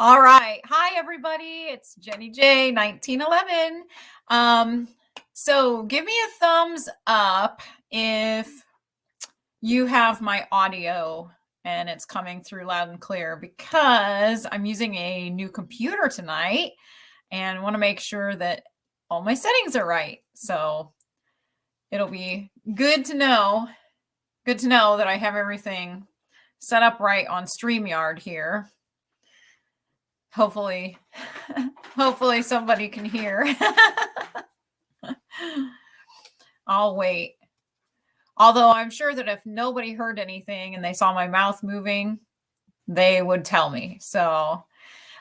All right. Hi, everybody. It's Jenny J, 1911. So give me a thumbs up if you have my audio and it's coming through loud and clear because I'm using a new computer tonight and want to make sure that all my settings are right. So it'll be good to know that I have everything set up right on StreamYard here. Hopefully somebody can hear. I'll wait. Although I'm sure that if nobody heard anything and they saw my mouth moving, they would tell me. So,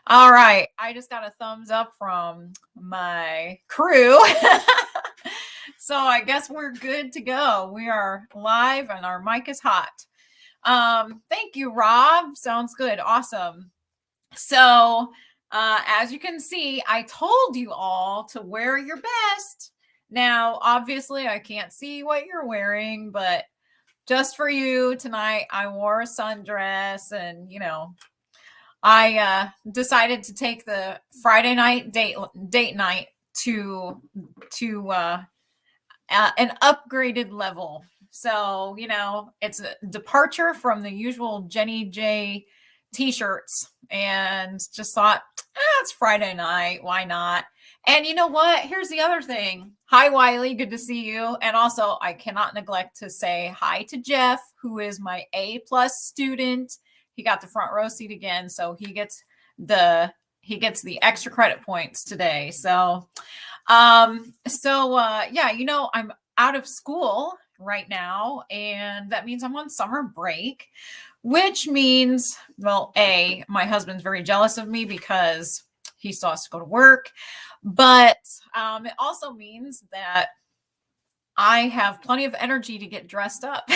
all right. I just got a thumbs up from my crew. So I guess we're good to go. We are live and our mic is hot. Thank you, Rob. Sounds good. Awesome. So, as you can see, I told you all to wear your best. Now, obviously, I can't see what you're wearing, but just for you tonight, I wore a sundress and, I decided to take the Friday night date night to an upgraded level. So, it's a departure from the usual Jenny J t-shirts and just thought, it's Friday night. Why not? And you know what? Here's the other thing. Hi, Wiley. Good to see you. And also, I cannot neglect to say hi to Jeff, who is my A+ student. He got the front row seat again, so he gets the extra credit points today. So, yeah, I'm out of school right now, and that means I'm on summer break, which means, well, my husband's very jealous of me because he still has to go to work, but it also means that I have plenty of energy to get dressed up.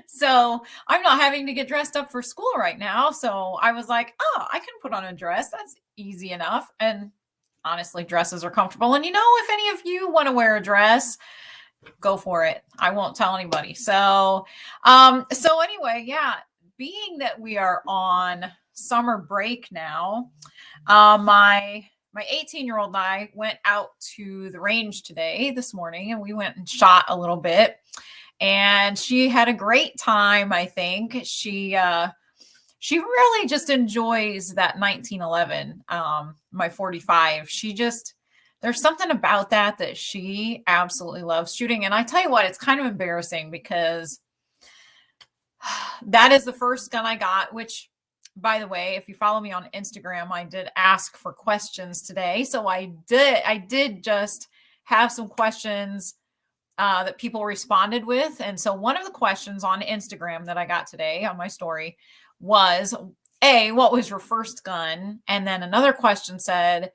So I'm not having to get dressed up for school right now. So I was like, I can put on a dress. That's easy enough. And honestly, dresses are comfortable. And if any of you want to wear a dress, go for it. I won't tell anybody. So anyway, yeah, being that we are on summer break now, my 18-year-old and I went out to the range this morning, and we went and shot a little bit, and she had a great time. I think she really just enjoys that 1911, my 45. There's something about that she absolutely loves shooting. And I tell you what, it's kind of embarrassing because that is the first gun I got, which, by the way, if you follow me on Instagram, I did ask for questions today. So I did just have some questions that people responded with. And so one of the questions on Instagram that I got today on my story was, what was your first gun? And then another question said,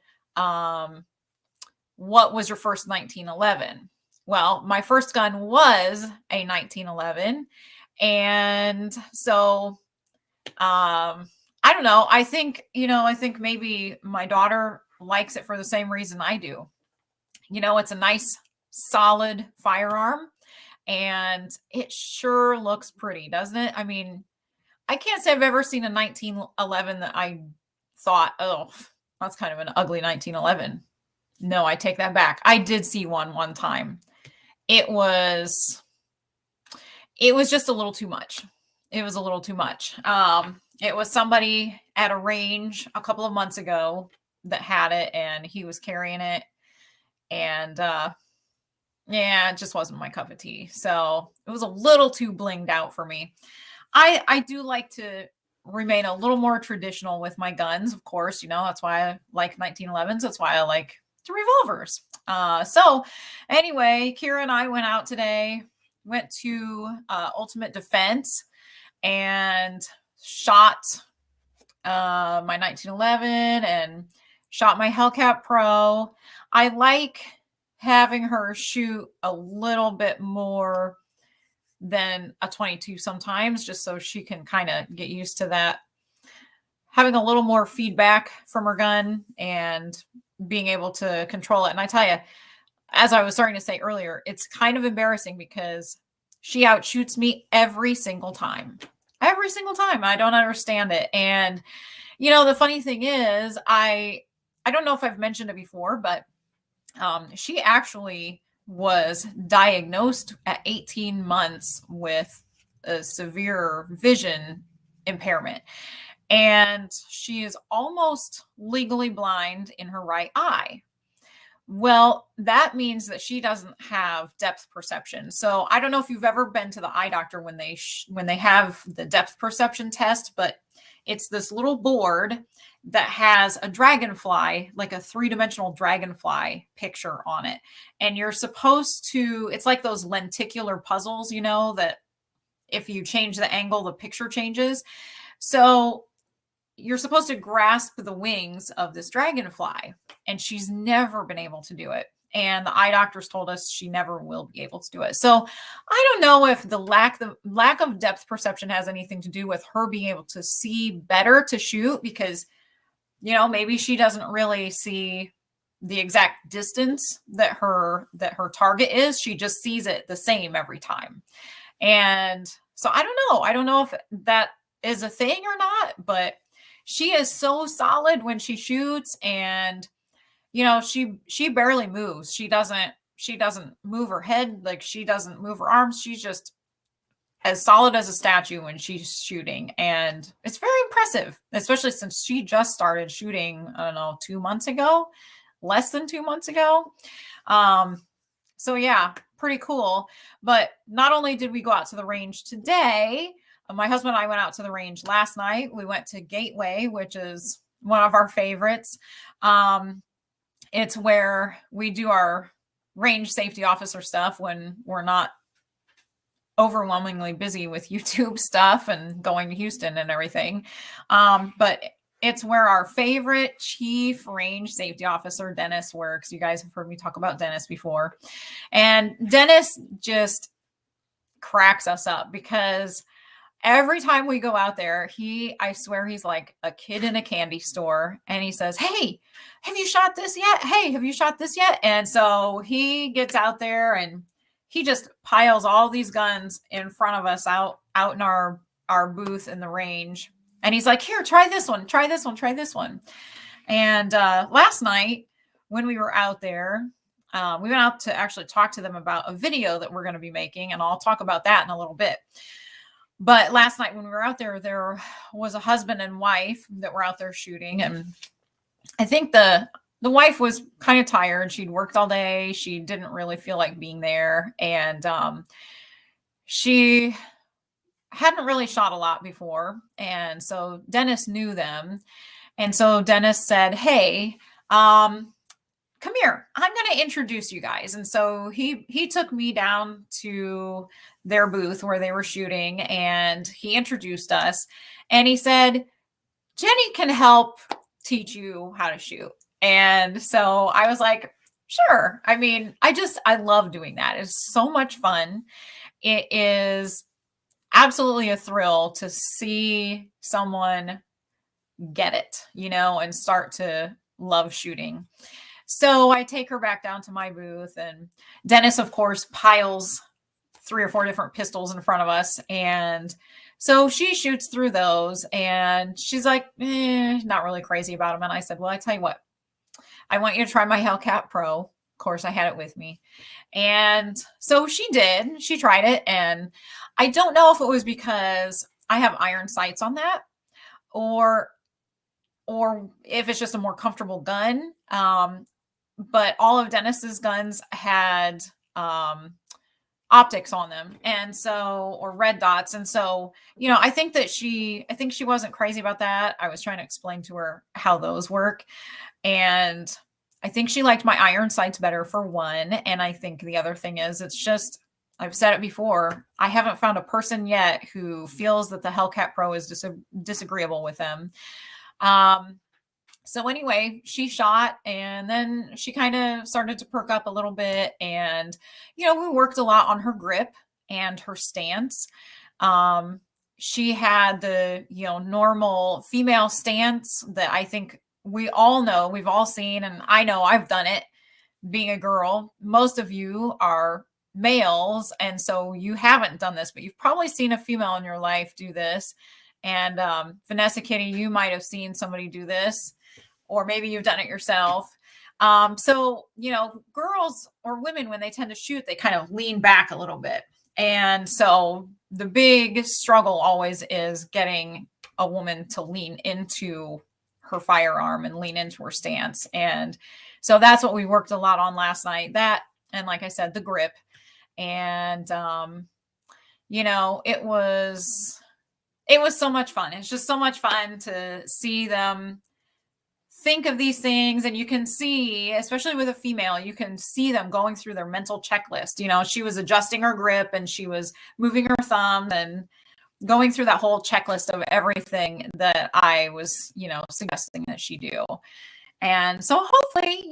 what was your first 1911? Well, my first gun was a 1911. And so, I don't know. I think maybe my daughter likes it for the same reason I do. It's a nice, solid firearm, and it sure looks pretty, doesn't it? I mean, I can't say I've ever seen a 1911 that I thought, oh, that's kind of an ugly 1911. No, I take that back. I did see one time. It was just a little too much. It was a little too much. It was somebody at a range a couple of months ago that had it, and he was carrying it. And it just wasn't my cup of tea. So it was a little too blinged out for me. I do like to remain a little more traditional with my guns, of course. That's why I like 1911s. That's why I like the revolvers. So anyway, Kira and I went out today, went to Ultimate Defense and shot my 1911 and shot my Hellcat Pro. I like having her shoot a little bit more than a 22 sometimes, just so she can kind of get used to that, having a little more feedback from her gun and being able to control it. And I tell you, as I was starting to say earlier, it's kind of embarrassing because she outshoots me every single time. every single time. I don't understand it. And the funny thing is, I don't know if I've mentioned it before, but she actually was diagnosed at 18 months with a severe vision impairment. And she is almost legally blind in her right eye. Well, that means that she doesn't have depth perception. So I don't know if you've ever been to the eye doctor when they have the depth perception test, but it's this little board that has a dragonfly, like a three-dimensional dragonfly picture on it. And you're supposed to, it's like those lenticular puzzles, that if you change the angle, the picture changes. So you're supposed to grasp the wings of this dragonfly, and she's never been able to do it. And the eye doctors told us she never will be able to do it. So I don't know if the lack of depth perception has anything to do with her being able to see better to shoot, because maybe she doesn't really see the exact distance that her target is. She just sees it the same every time. And so I don't know. I don't know if that is a thing or not, but she is so solid when she shoots, and she barely moves. She doesn't move her head, like she doesn't move her arms. She's just as solid as a statue when she's shooting, and it's very impressive, especially since she just started shooting, I don't know, 2 months ago, less than 2 months ago. So yeah, pretty cool. But not only did we go out to the range today, my husband and I went out to the range last night. We went to Gateway, which is one of our favorites. It's where we do our range safety officer stuff when we're not overwhelmingly busy with YouTube stuff and going to Houston and everything. But it's where our favorite chief range safety officer, Dennis, works. You guys have heard me talk about Dennis before. And Dennis just cracks us up, because every time we go out there, I swear he's like a kid in a candy store. And he says, "Hey, have you shot this yet? Hey, have you shot this yet?" And so he gets out there and he just piles all these guns in front of us out in our booth in the range. And he's like, "Here, try this one, try this one, try this one." And last night when we were out there, we went out to actually talk to them about a video that we're going to be making. And I'll talk about that in a little bit. But last night when we were out there was a husband and wife that were out there shooting. And I think the wife was kind of tired. She'd worked all day. She didn't really feel like being there. And she hadn't really shot a lot before. And so Dennis knew them. And so Dennis said, "Hey, come here. I'm going to introduce you guys." And so he took me down to their booth where they were shooting, and he introduced us, and he said, "Jenny can help teach you how to shoot." And so I was like, sure. I mean, I love doing that. It's so much fun. It is absolutely a thrill to see someone get it, and start to love shooting. So I take her back down to my booth, and Dennis, of course, piles 3 or 4 different pistols in front of us. And so she shoots through those, and she's like, not really crazy about them. And I said, "Well, I tell you what, I want you to try my Hellcat Pro." Of course, I had it with me. And so she did. She tried it. And I don't know if it was because I have iron sights on that, or if it's just a more comfortable gun. But all of Dennis's guns had optics on them, and so, or red dots. And so, I think she wasn't crazy about that. I was trying to explain to her how those work. And I think she liked my iron sights better, for one. And I think the other thing is, it's just, I've said it before, I haven't found a person yet who feels that the Hellcat Pro is disagreeable with them. So anyway, she shot, and then she kind of started to perk up a little bit. And, we worked a lot on her grip and her stance. She had the, normal female stance that I think we all know, we've all seen, and I know I've done it being a girl. Most of you are males, and so you haven't done this, but you've probably seen a female in your life do this. And Vanessa, Kitty, you might have seen somebody do this, or maybe you've done it yourself. So, girls or women, when they tend to shoot, they kind of lean back a little bit. And so the big struggle always is getting a woman to lean into her firearm and lean into her stance. And so that's what we worked a lot on last night. That, and like I said, the grip. And, it was so much fun. It's just so much fun to see them think of these things. And you can see, especially with a female, you can see them going through their mental checklist. She was adjusting her grip and she was moving her thumb and going through that whole checklist of everything that I was, suggesting that she do. And so hopefully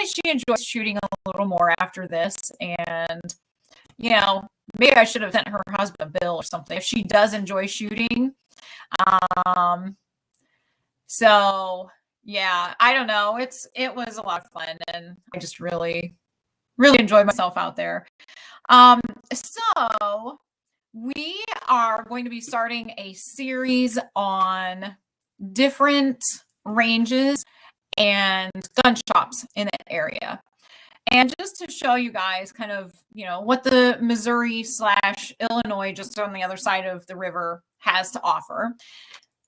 she enjoys shooting a little more after this. And, maybe I should have sent her husband a bill or something if she does enjoy shooting. So yeah, I don't know. It was a lot of fun, and I just really, really enjoyed myself out there. So we are going to be starting a series on different ranges and gun shops in that area. And just to show you guys kind of, what the Missouri/Illinois, just on the other side of the river, has to offer.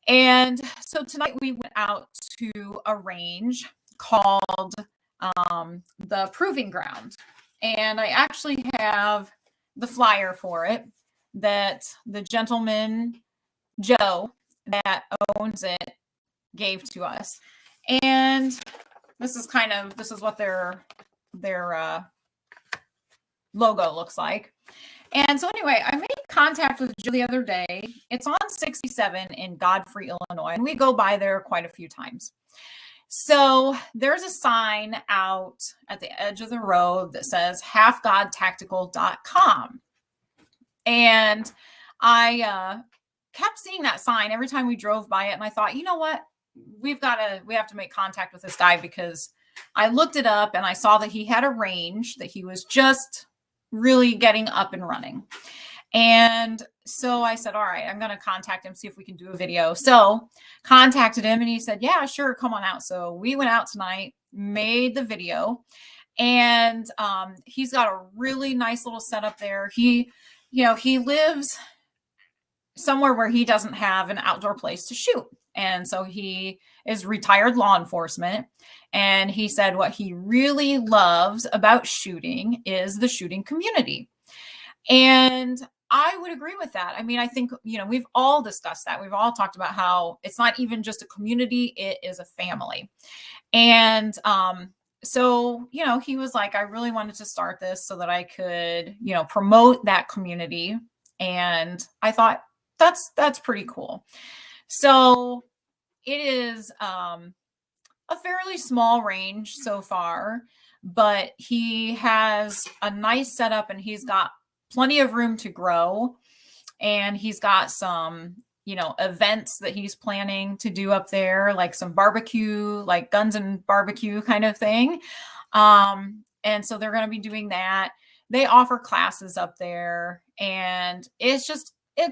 And so tonight we went out to a range called the Proving Ground. And I actually have the flyer for it that the gentleman, Joe, that owns it, gave to us. And this is what their logo looks like. And so anyway, I made contact with Jill the other day. It's on 67 in Godfrey, Illinois, and we go by there quite a few times. So there's a sign out at the edge of the road that says halfgodtactical.com. And I kept seeing that sign every time we drove by it. And I thought, you know what? We have to make contact with this guy, because I looked it up and I saw that he had a range that he was just really getting up and running. And so I said, all right, I'm going to contact him, see if we can do a video. So contacted him and he said, yeah, sure, come on out. So we went out tonight, made the video, and he's got a really nice little setup there. He lives somewhere where he doesn't have an outdoor place to shoot. And so he is retired law enforcement. And he said what he really loves about shooting is the shooting community. And I would agree with that. I mean, I think, we've all discussed that. We've all talked about how it's not even just a community, it is a family. And so, he was like, I really wanted to start this so that I could, promote that community. And I thought that's pretty cool. So it is a fairly small range so far, but he has a nice setup and he's got plenty of room to grow. And he's got some, events that he's planning to do up there, like some barbecue, like guns and barbecue kind of thing. And so they're going to be doing that. They offer classes up there, and it's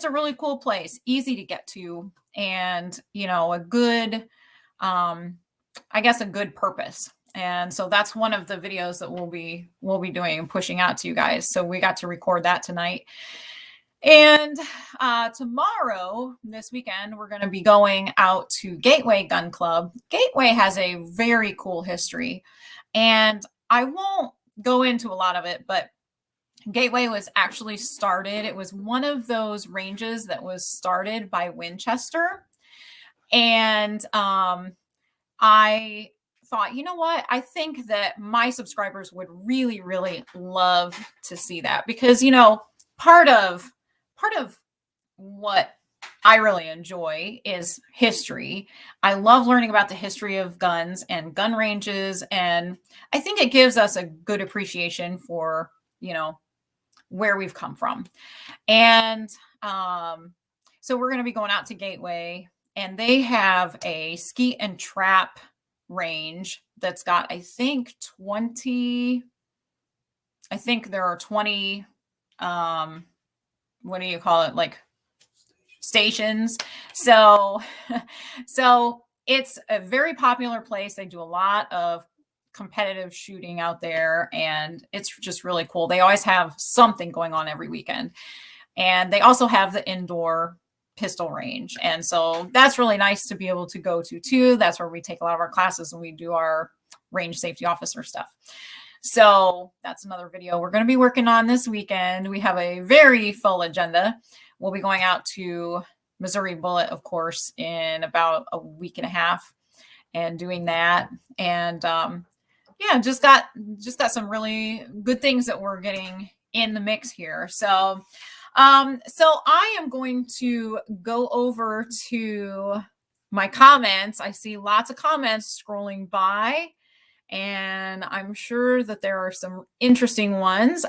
a really cool place, easy to get to, and, a good, a good purpose. And so that's one of the videos that we'll be doing and pushing out to you guys. So we got to record that tonight. And tomorrow, this weekend, we're going to be going out to Gateway Gun Club. Gateway has a very cool history, and I won't go into a lot of it, but Gateway was actually started. It was one of those ranges that was started by Winchester. And I thought, you know what? I think that my subscribers would really, really love to see that, because, part of what I really enjoy is history. I love learning about the history of guns and gun ranges. And I think it gives us a good appreciation for, where we've come from. And so we're going to be going out to Gateway, and they have a skeet and trap range that's got, I think, 20 I think there are 20, what do you call it? Like stations. So, so it's a very popular place. They do a lot of competitive shooting out there, and it's just really cool. They always have something going on every weekend. And they also have the indoor pistol range. And so that's really nice to be able to go to too. That's where we take a lot of our classes and we do our range safety officer stuff. So that's another video we're going to be working on this weekend. We have a very full agenda. We'll be going out to Missouri Bullet, of course, in about a week and a half and doing that. And yeah, just got some really good things that we're getting in the mix here. So I am going to go over to my comments. I see lots of comments scrolling by, and I'm sure that there are some interesting ones.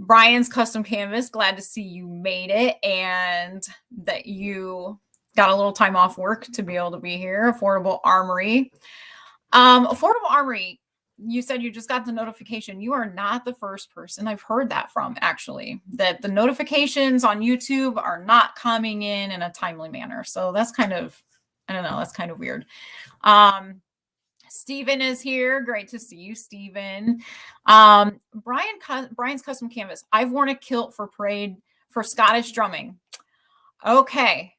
Brian's Custom Canvas, glad to see you made it and that you got a little time off work to be able to be here. Affordable Armory. Affordable Armory, you said you just got the notification. You are not the first person I've heard that from, actually, that the notifications on YouTube are not coming in a timely manner. So that's kind of, I don't know, that's kind of weird. Steven is here. Great to see you, Steven. Brian's Custom Canvas. I've worn a kilt for parade for Scottish drumming. Okay.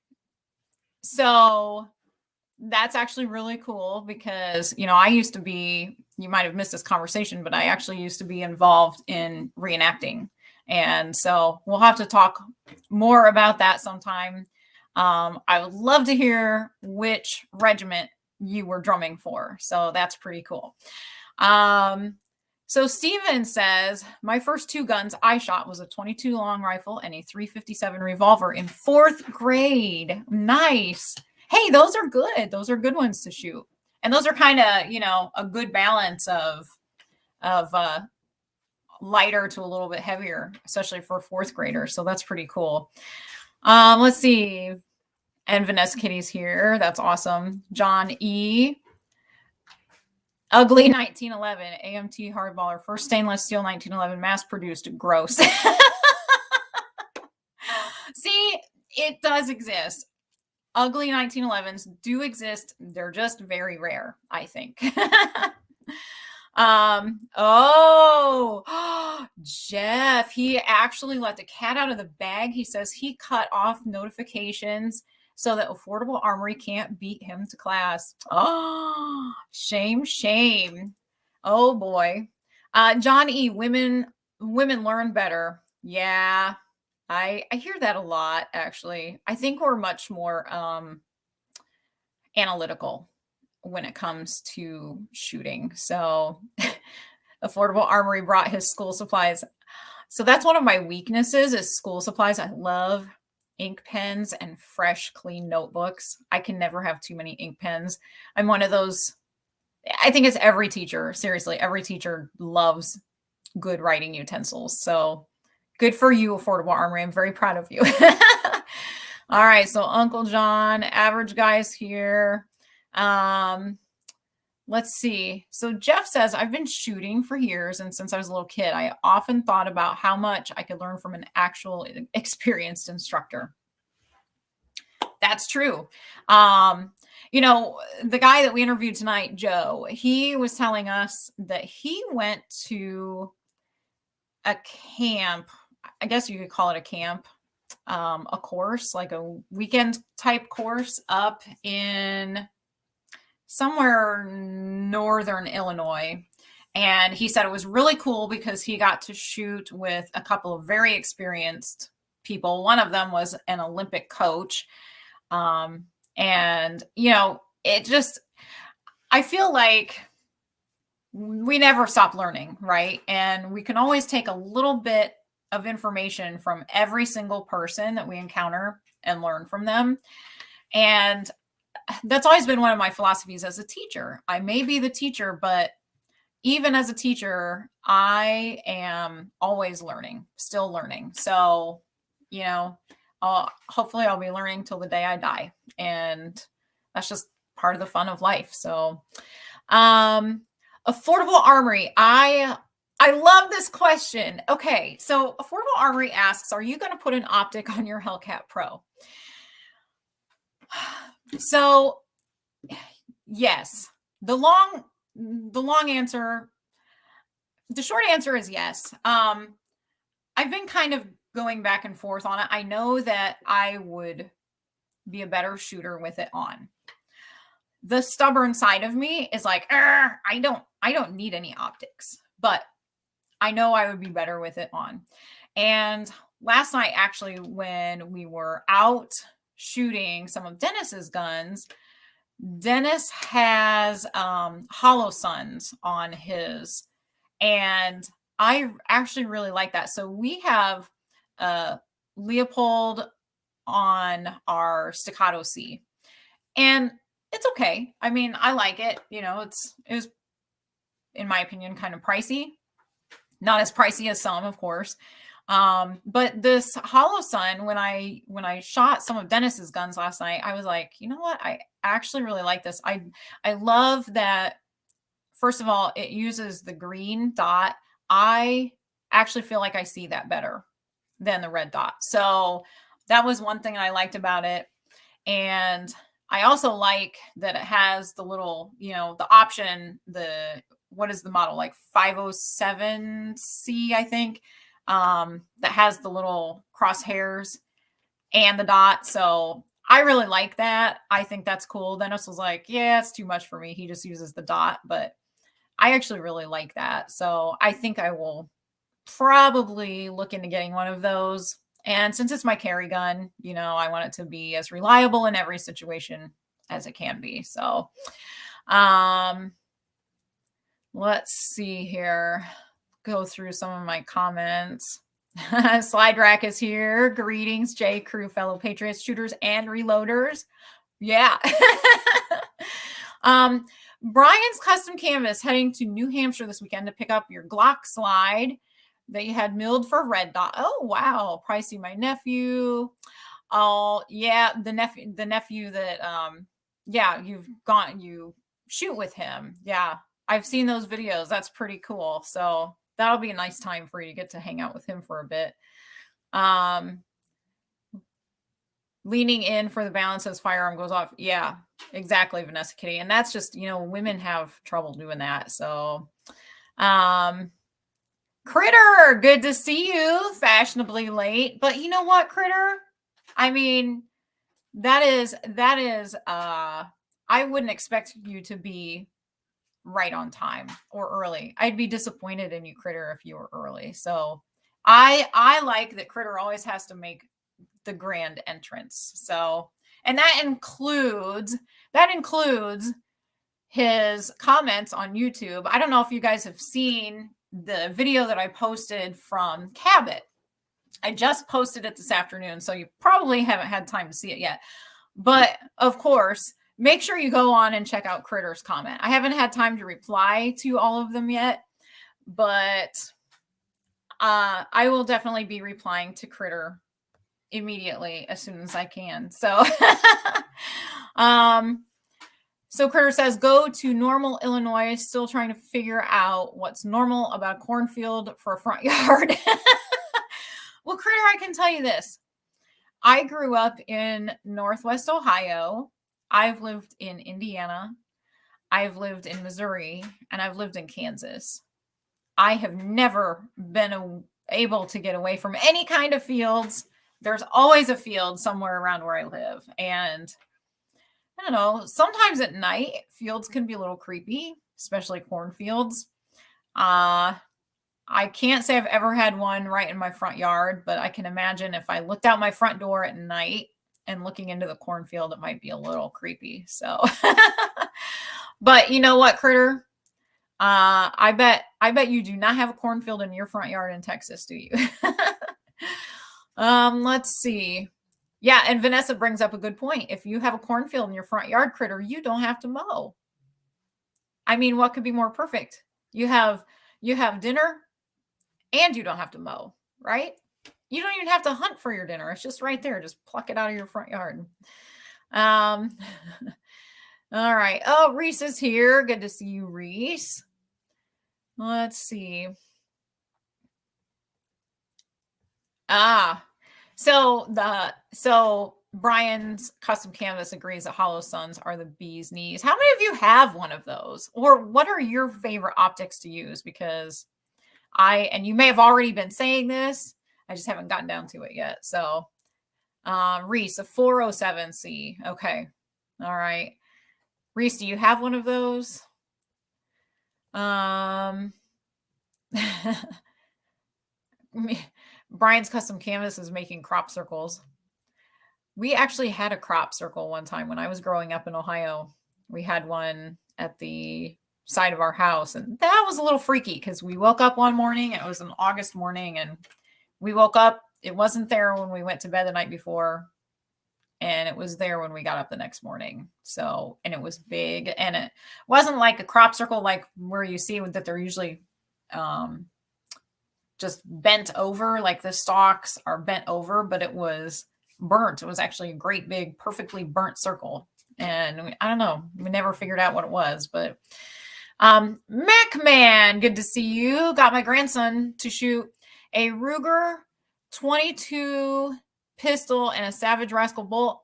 So that's actually really cool because, you know, I used to be, you might have missed this conversation, but I actually used to be involved in reenacting. And so we'll have to talk more about that sometime. I would love to hear which regiment you were drumming for. So that's pretty cool. So Steven says, my first two guns I shot was a 22 long rifle and a 357 revolver in 4th grade. Nice. Hey, those are good. Those are good ones to shoot. And those are kind of, you know, a good balance of lighter to a little bit heavier, especially for 4th graders. So that's pretty cool. Let's see. And Vanessa Kitty's here. That's awesome. John E. Ugly 1911. AMT hardballer. First stainless steel 1911. Mass produced. Gross. See, it does exist. Ugly 1911s do exist. They're just very rare, I think. Oh, Jeff, he actually let the cat out of the bag. He says he cut off notifications so that Affordable Armory can't beat him to class. Oh, shame, shame. Oh boy. John E, women learn better. Yeah, I hear that a lot, actually. I think we're much more analytical when it comes to shooting. So Affordable Armory brought his school supplies. So that's one of my weaknesses is school supplies. I love ink pens and fresh, clean notebooks. I can never have too many ink pens. I'm one of those, I think it's every teacher, seriously, every teacher loves good writing utensils. So good for you, Affordable Armory. I'm very proud of you. All right, so Uncle John, average guys here. Let's see. So Jeff says, I've been shooting for years, and since I was a little kid, I often thought about how much I could learn from an actual experienced instructor. That's true. You know, the guy that we interviewed tonight, Joe, he was telling us that he went to a camp. I guess you could call it a camp, a course, like a weekend type course up in somewhere northern Illinois. And he said it was really cool because he got to shoot with a couple of very experienced people. One of them was an Olympic coach. And, you know, it just, I feel like we never stop learning, right? And we can always take a little bit of information from every single person that we encounter and learn from them. And that's always been one of my philosophies as a teacher. I may be the teacher, but even as a teacher, I am always learning, still learning. So, you know, hopefully I'll be learning till the day I die. And that's just part of the fun of life. So, Affordable Armory. I I love this question. Okay, so Affordable Armory asks, are you going to put an optic on your Hellcat Pro? So, yes. The long answer, the short answer is yes. I've been kind of going back and forth on it. I know that I would be a better shooter with it on. The stubborn side of me is like, I don't need any optics, but I know I would be better with it on. And last night, actually, when we were out shooting some of Dennis's guns, Dennis has hollow suns on his, and I actually really like that. So we have Leopold on our staccato C, and it's okay. I mean, I like it. You know, it was, in my opinion, kind of pricey. Not as pricey as some, of course. But this hollow sun, when I shot some of Dennis's guns last night, I was like, you know what? I actually really like this. I love that. First of all, it uses the green dot. I actually feel like I see that better than the red dot. So that was one thing I liked about it. And I also like that it has the little, the option, what is the model, like 507C, I think, that has the little crosshairs and the dot. So I really like that. I think that's cool. Dennis was like, yeah, it's too much for me. He just uses the dot, but I actually really like that. So I think I will probably look into getting one of those. And since it's my carry gun, I want it to be as reliable in every situation as it can be. So, let's see here. Go through some of my comments. Slide Rack is here. Greetings, J Crew, fellow Patriots, shooters, and reloaders. Yeah. Brian's Custom Canvas heading to New Hampshire this weekend to pick up your Glock slide that you had milled for red dot. Oh, wow. Pricey, my nephew. Oh, yeah. The nephew that, you shoot with him. Yeah. I've seen those videos. That's pretty cool. So that'll be a nice time for you to get to hang out with him for a bit. Leaning in for the balance as firearm goes off. Yeah, exactly, Vanessa Kitty. And that's just, women have trouble doing that. So, Critter, good to see you. Fashionably late. But you know what, Critter? I mean, that is, I wouldn't expect you to be right on time or early. I'd be disappointed in you, Critter, if you were early. So I like that Critter always has to make the grand entrance. So, and that includes his comments on YouTube. I don't know if you guys have seen the video that I posted from Cabot. I just posted it this afternoon, so you probably haven't had time to see it yet. But of course, make sure you go on and check out Critter's comment. I haven't had time to reply to all of them yet, but I will definitely be replying to Critter immediately as soon as I can. So, so Critter says, go to Normal, Illinois, still trying to figure out what's normal about a cornfield for a front yard. Well, Critter, I can tell you this. I grew up in Northwest Ohio. I've lived in Indiana. I've lived in Missouri, and I've lived in Kansas. I have never been able to get away from any kind of fields. There's always a field somewhere around where I live. And I don't know, sometimes at night, fields can be a little creepy, especially cornfields. I can't say I've ever had one right in my front yard, but I can imagine if I looked out my front door at night and looking into the cornfield, it might be a little creepy. So, but you know what, Critter? I bet you do not have a cornfield in your front yard in Texas, do you? Let's see. Yeah, and Vanessa brings up a good point. If you have a cornfield in your front yard, Critter, you don't have to mow. I mean, what could be more perfect? You have dinner and you don't have to mow, right? You don't even have to hunt for your dinner. It's just right there. Just pluck it out of your front yard. All right. Oh, Reese is here. Good to see you, Reese. Let's see. Ah, so Brian's custom canvas agrees that hollow suns are the bee's knees. How many of you have one of those? Or what are your favorite optics to use? Because and you may have already been saying this, I just haven't gotten down to it yet. So Reese, a 407C. Okay. All right. Reese, do you have one of those? Brian's custom canvas is making crop circles. We actually had a crop circle one time when I was growing up in Ohio. We had one at the side of our house, and that was a little freaky because we woke up one morning. It was an August morning, and we woke up. It wasn't there when we went to bed the night before, and it was there when we got up the next morning. So, and it was big, and it wasn't like a crop circle like where you see that they're usually just bent over, like the stalks are bent over, but it was burnt. It was actually a great big, perfectly burnt circle. And I don't know, we never figured out what it was, but Mac Man, good to see you. Got my grandson to shoot a Ruger 22 pistol and a Savage Rascal bolt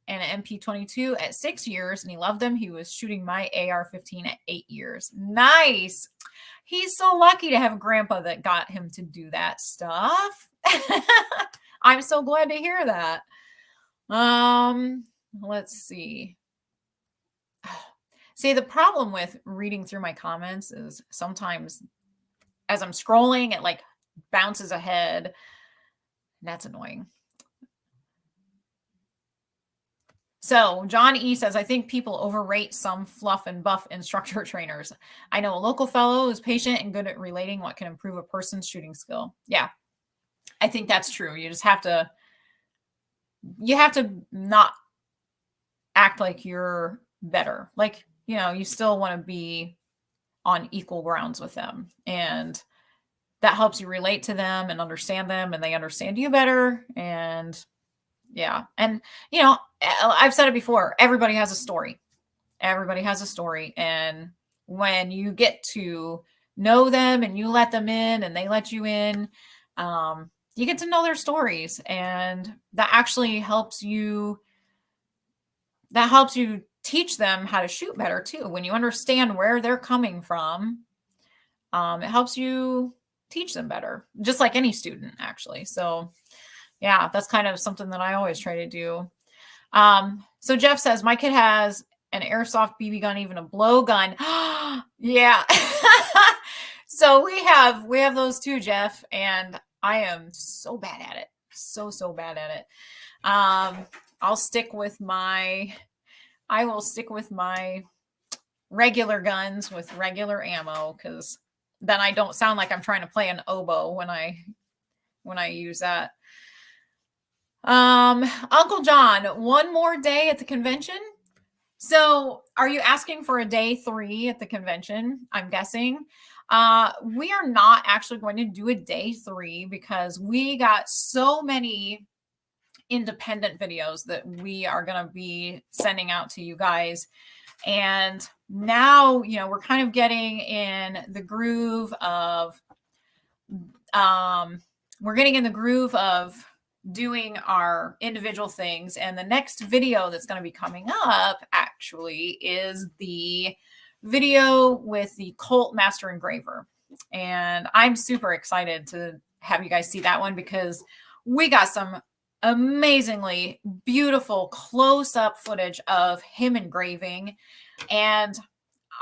and an MP22 at 6 years, and he loved them. He was shooting my AR-15 at 8 years. Nice. He's so lucky to have a grandpa that got him to do that stuff. I'm so glad to hear that. Let's see. See, the problem with reading through my comments is sometimes as I'm scrolling, it like bounces ahead. That's annoying. So John E says, I think people overrate some fluff and buff instructor trainers. I know a local fellow who's patient and good at relating what can improve a person's shooting skill. Yeah, I think that's true. You just have to not act like you're better. Like, you know, you still want to be on equal grounds with them. And that helps you relate to them and understand them, and they understand you better. And yeah. And, you know, I've said it before, everybody has a story. Everybody has a story. And when you get to know them and you let them in and they let you in, you get to know their stories. And that actually helps you teach them how to shoot better too. When you understand where they're coming from, it helps you teach them better, just like any student actually. So yeah, that's kind of something that I always try to do. So Jeff says, my kid has an airsoft BB gun, even a blow gun. Yeah. So we have those too, Jeff, and I am so bad at it. So bad at it. I will stick with my regular guns with regular ammo, because then I don't sound like I'm trying to play an oboe when I use that. Uncle John, one more day at the convention. So are you asking for a day 3 at the convention? I'm guessing. We are not actually going to do a day 3 because we got so many independent videos that we are going to be sending out to you guys. And now, you know, we're kind of getting in the groove of, doing our individual things. And the next video that's going to be coming up actually is the video with the Colt Master Engraver. And I'm super excited to have you guys see that one, because we got some amazingly beautiful close-up footage of him engraving. And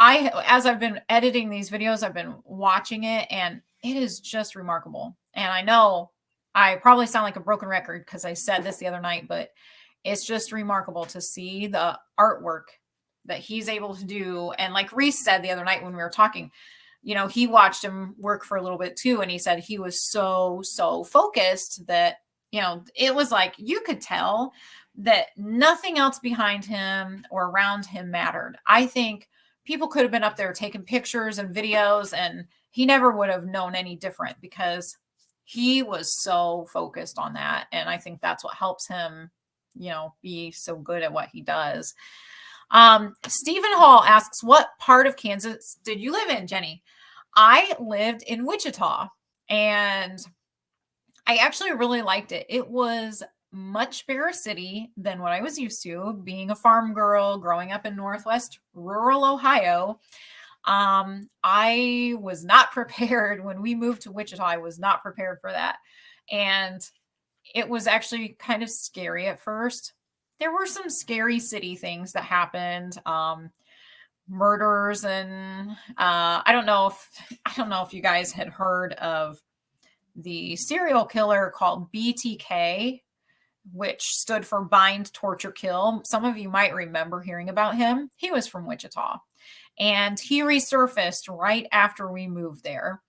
as I've been editing these videos, I've been watching it, and it is just remarkable. And I know I probably sound like a broken record because I said this the other night, but it's just remarkable to see the artwork that he's able to do. And like Reese said the other night when we were talking, you know, he watched him work for a little bit too. And he said he was so focused that, you know, it was like you could tell that nothing else behind him or around him mattered. I think people could have been up there taking pictures and videos, and he never would have known any different because he was so focused on that. And I think that's what helps him, you know, be so good at what he does. Stephen Hall asks, what part of Kansas did you live in, Jenny? I lived in Wichita, and I actually really liked it. It was much bigger city than what I was used to, being a farm girl, growing up in Northwest rural Ohio. I was not prepared when we moved to Wichita. I was not prepared for that. And it was actually kind of scary at first. There were some scary city things that happened. Murders and I don't know if you guys had heard of the serial killer called BTK, which stood for Bind, Torture, Kill. Some of you might remember hearing about him. He was from Wichita, and he resurfaced right after we moved there.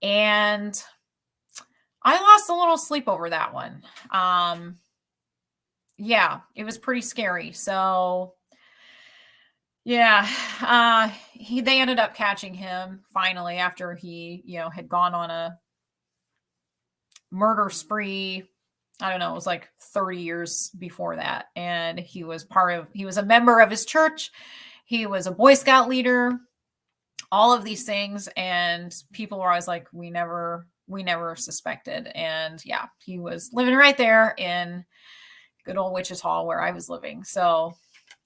And I lost a little sleep over that one. Yeah, it was pretty scary. So yeah, they ended up catching him finally after he, had gone on a murder spree. I don't know, it was like 30 years before that. And he was a member of his church. He was a Boy Scout leader, all of these things. And people were always like, we never suspected. And yeah, he was living right there in good old Wichita where I was living. So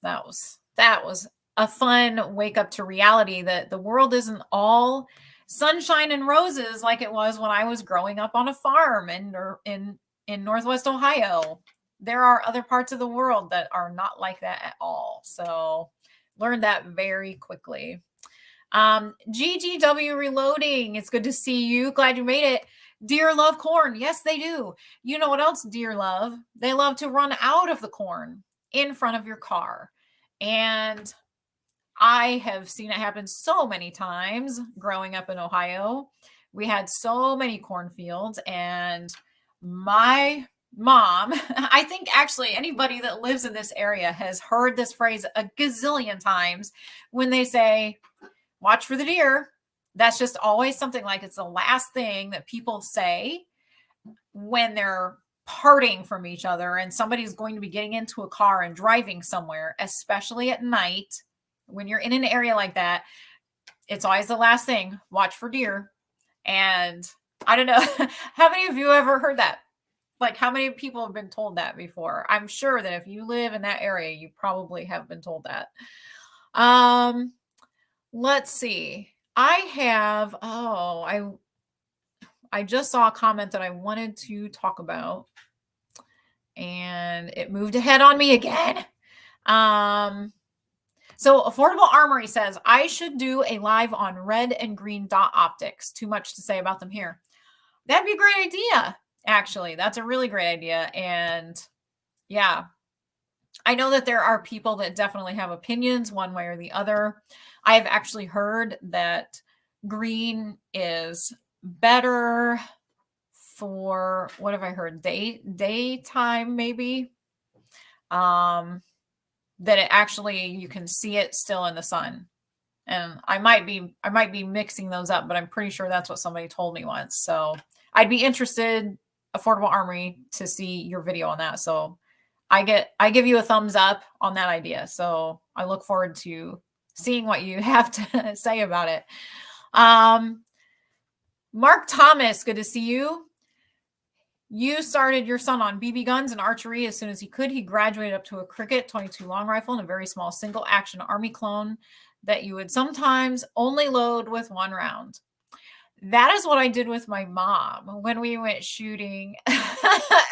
that was a fun wake up to reality that the world isn't all sunshine and roses like it was when I was growing up on a farm in Northwest Ohio. There are other parts of the world that are not like that at all. So learned that very quickly. GGW Reloading, it's good to see you. Glad you made it. Deer love corn. Yes, they do. You know what else deer love? They love to run out of the corn in front of your car. And I have seen it happen so many times growing up in Ohio. We had so many cornfields, and my mom, I think actually anybody that lives in this area has heard this phrase a gazillion times when they say, watch for the deer. That's just always something like it's the last thing that people say when they're parting from each other and somebody's going to be getting into a car and driving somewhere, especially at night. When you're in an area like that, it's always the last thing, watch for deer. And I don't know, how many of you ever heard that? Like, how many people have been told that before? I'm sure that if you live in that area, you probably have been told that. Let's see. I just saw a comment that I wanted to talk about, and it moved ahead on me again. So Affordable Armory says, I should do a live on red and green dot optics. Too much to say about them here. That'd be a great idea, actually. That's a really great idea. And yeah, I know that there are people that definitely have opinions one way or the other. I have actually heard that green is better for, what have I heard? Daytime, maybe. That it actually, you can see it still in the sun. And I might be mixing those up, but I'm pretty sure that's what somebody told me once. So I'd be interested, Affordable Armory, to see your video on that. So I give you a thumbs up on that idea. So I look forward to seeing what you have to say about it. Mark Thomas, good to see you. You started your son on BB guns and archery as soon as he could. He graduated up to a Cricket 22 long rifle and a very small single action Army clone that you would sometimes only load with one round. That is what I did with my mom when we went shooting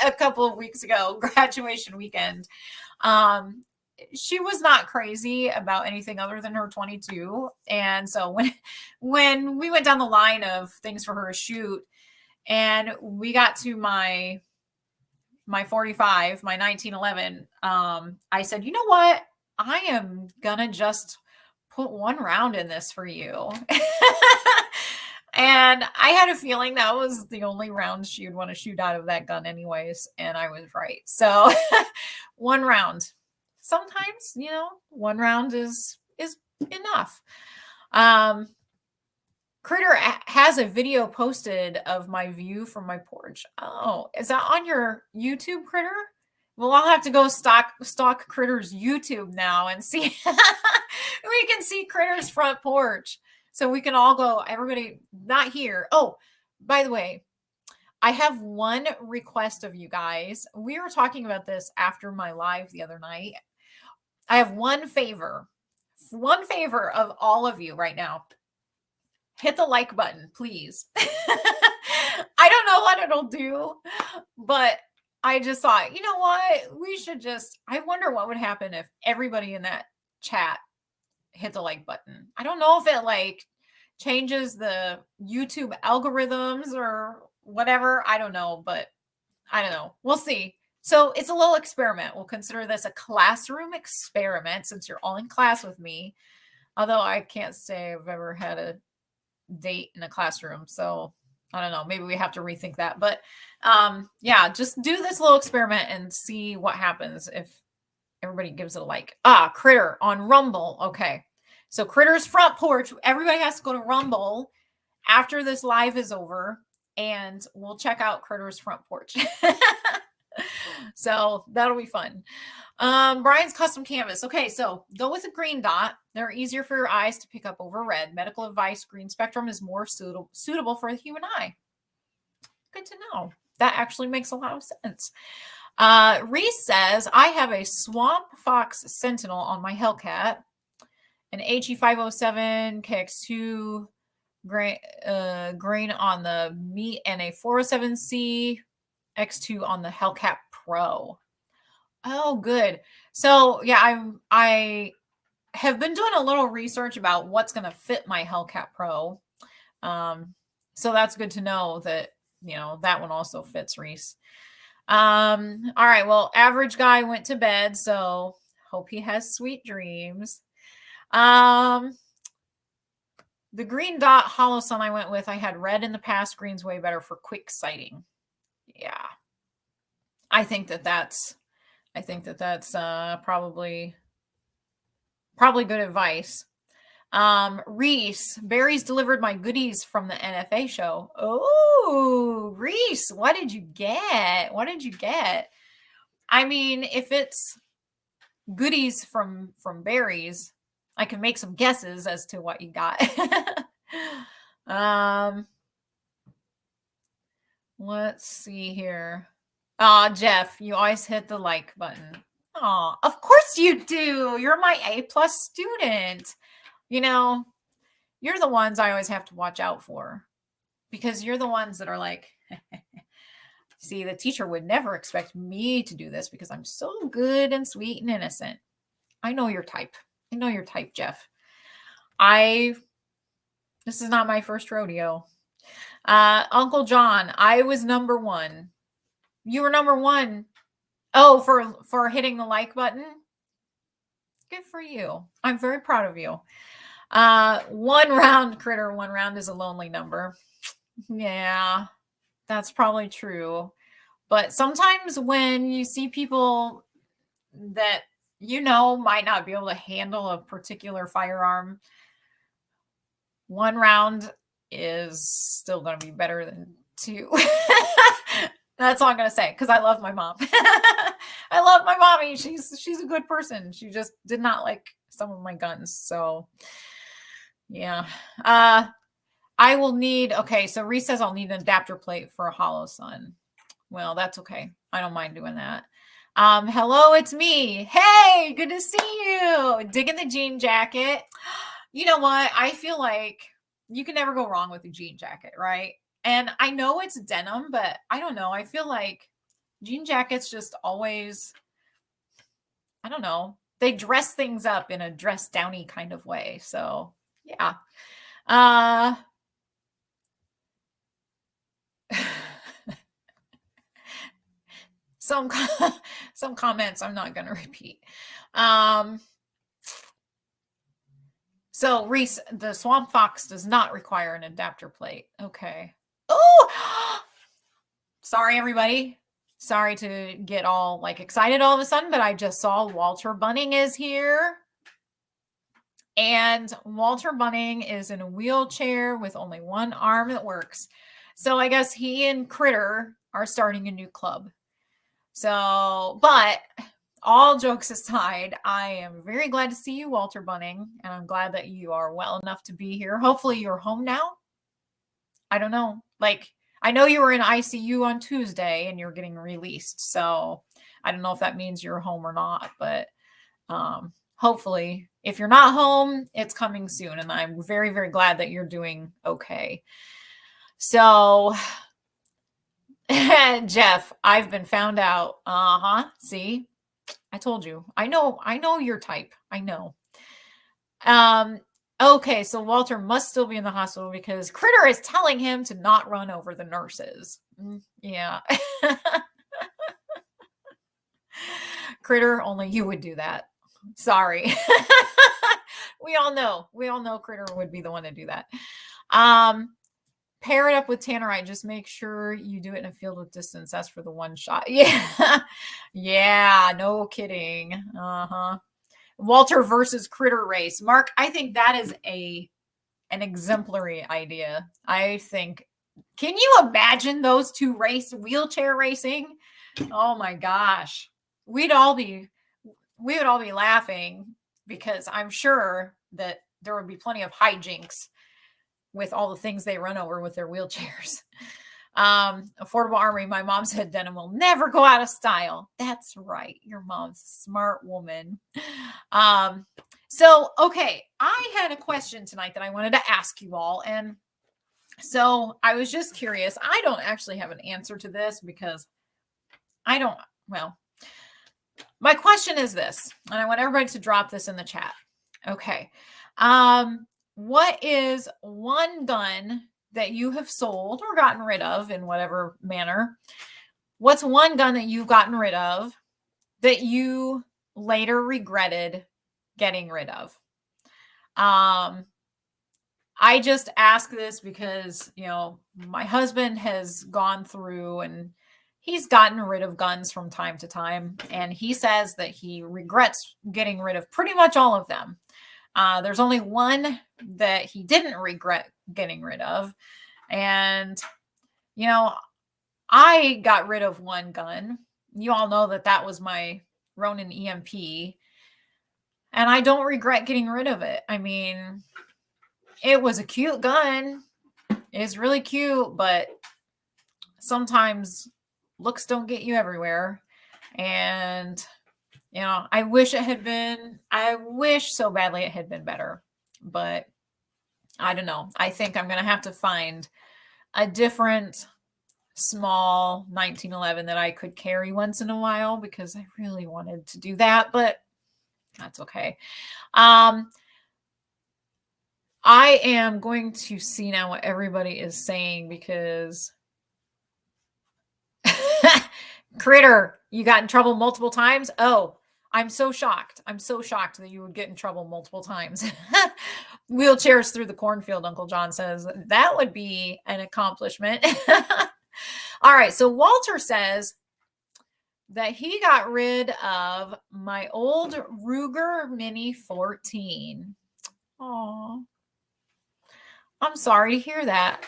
a couple of weeks ago, graduation weekend. She was not crazy about anything other than her 22. And so when we went down the line of things for her to shoot, and we got to my 45, my 1911, I said, you know what? I am gonna just put one round in this for you. And I had a feeling that was the only round she would want to shoot out of that gun anyways. And I was right. So one round. Sometimes, one round is enough. Critter has a video posted of my view from my porch. Oh, is that on your YouTube, Critter? Well, I'll have to go stalk Critter's YouTube now and see. We can see Critter's front porch. So we can all go, everybody not here. Oh, by the way, I have one request of you guys. We were talking about this after my live the other night. I have one favor of all of you right now. Hit the like button, please. I don't know what it'll do, but I just thought, you know what? We should I wonder what would happen if everybody in that chat hit the like button. I don't know if it like changes the YouTube algorithms or whatever. I don't know, but I don't know. We'll see. So it's a little experiment. We'll consider this a classroom experiment since you're all in class with me. Although I can't say I've ever had a date in a classroom. So I don't know. Maybe we have to rethink that. But yeah, just do this little experiment and see what happens if everybody gives it a like. Critter on Rumble. Okay. So Critter's front porch. Everybody has to go to Rumble after this live is over, and we'll check out Critter's front porch. So that'll be fun. Brian's custom canvas. Okay, so go with a green dot. They're easier for your eyes to pick up over red. Medical advice, green spectrum is more suitable for the human eye. Good to know. That actually makes a lot of sense. Reese says, I have a Swamp Fox Sentinel on my Hellcat, an HE507 KX2 grain on the meat, and a 407C X2 on the Hellcat Pro. Oh, good. So yeah, I have been doing a little research about what's going to fit my Hellcat Pro. So that's good to know that, you know, that one also fits, Reese. All right. Well, average guy went to bed, so hope he has sweet dreams. The green dot hollow sun I went with, I had red in the past. Green's way better for quick sighting. Yeah. I think that's probably good advice. Reese, Barry's delivered my goodies from the NFA show. Oh, Reese, what did you get? I mean, if it's goodies from Barry's, I can make some guesses as to what you got. Let's see here. Jeff, you always hit the like button. Of course you do. You're my A+ student. You know, you're the ones I always have to watch out for because you're the ones that are like, see, the teacher would never expect me to do this because I'm so good and sweet and innocent. I know your type. Jeff. This is not my first rodeo. Uncle John, I was number 1. You were number 1. Oh, for hitting the like button. Good for you. I'm very proud of you. 1 round, Critter. 1 round is a lonely number. Yeah, that's probably true. But sometimes when you see people that you know might not be able to handle a particular firearm, 1 round is still going to be better than 2. That's all I'm going to say because I love my mom. I love my mommy. She's a good person. She just did not like some of my guns. So yeah. I will need, okay, so Reese says I'll need an adapter plate for a hollow sun. Well, that's okay. I don't mind doing that. Hello, it's me. Hey, good to see you. Digging the jean jacket. You know what? I feel like you can never go wrong with a jean jacket, right? And I know it's denim, but I don't know. I feel like jean jackets just always, I don't know. They dress things up in a dress downy kind of way. So yeah. Some comments I'm not going to repeat. So Reese, the Swamp Fox does not require an adapter plate. Okay. Oh, sorry, everybody. Sorry to get all like excited all of a sudden, but I just saw Walter Bunning is here. And Walter Bunning is in a wheelchair with only 1 arm that works. So I guess he and Critter are starting a new club. So, but all jokes aside, I am very glad to see you, Walter Bunning, and I'm glad that you are well enough to be here. Hopefully you're home now. I don't know. Like, I know you were in ICU on Tuesday and you're getting released. So I don't know if that means you're home or not, but hopefully if you're not home, it's coming soon. And I'm very, very glad that you're doing okay. So Jeff, I've been found out. See, I told you. I know your type. I know. Okay, so Walter must still be in the hospital because Critter is telling him to not run over the nurses. Yeah. Critter, only you would do that. Sorry. We all know Critter would be the one to do that. Pair it up with Tannerite. Just make sure you do it in a field with distance. That's for the one shot. Yeah. Yeah, no kidding. Walter versus Critter race. Mark, I think that is an exemplary idea. I think, can you imagine those two wheelchair racing? Oh my gosh. We would all be laughing because I'm sure that there would be plenty of hijinks with all the things they run over with their wheelchairs. Affordable Armory. My mom said denim will never go out of style. That's right. Your mom's a smart woman. So, okay. I had a question tonight that I wanted to ask you all. And so I was just curious. I don't actually have an answer to this because my question is this, and I want everybody to drop this in the chat. Okay. What is one gun that you have sold or gotten rid of in whatever manner? What's one gun that you've gotten rid of that you later regretted getting rid of? I just ask this because, my husband has gone through and he's gotten rid of guns from time to time. And he says that he regrets getting rid of pretty much all of them. There's only one that he didn't regret getting rid of. And, I got rid of one gun. You all know that was my Ronin EMP. And I don't regret getting rid of it. I mean, it was a cute gun. It's really cute, but sometimes looks don't get you everywhere. And I wish so badly it had been better, but I don't know. I think I'm going to have to find a different small 1911 that I could carry once in a while because I really wanted to do that, but that's okay. I am going to see now what everybody is saying because Critter, you got in trouble multiple times? Oh, I'm so shocked. I'm so shocked that you would get in trouble multiple times. Wheelchairs through the cornfield, Uncle John says. That would be an accomplishment. All right, so Walter says that he got rid of my old Ruger Mini 14. Oh, I'm sorry to hear that.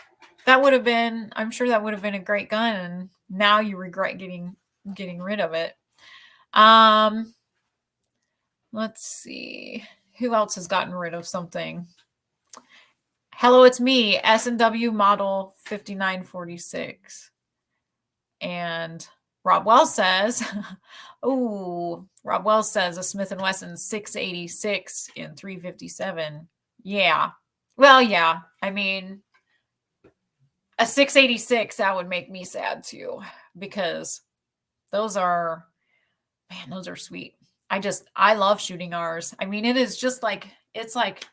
I'm sure that would have been a great gun, and now you regret getting rid of it. Let's see. Who else has gotten rid of something? Hello, it's me, S&W model 5946. And Rob Wells says, a Smith & Wesson 686 in 357. Yeah. Well, yeah. I mean, a 686, that would make me sad too, because those are sweet. I love shooting ours. I mean, it's like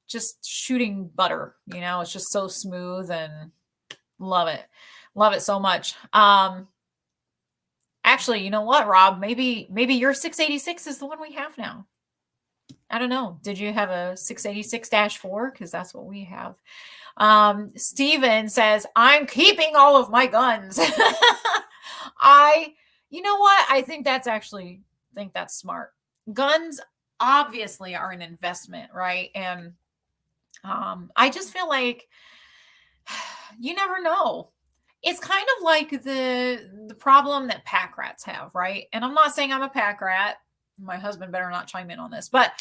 just shooting butter, it's just so smooth and love it. Love it so much. Actually, you know what, Rob, maybe your 686 is the one we have now. I don't know. Did you have a 686-4? Because that's what we have. Steven says, I'm keeping all of my guns. You know what? I think that's smart. Guns obviously are an investment, right? And I just feel like you never know. It's kind of like the problem that pack rats have, right? And I'm not saying I'm a pack rat. My husband better not chime in on this, but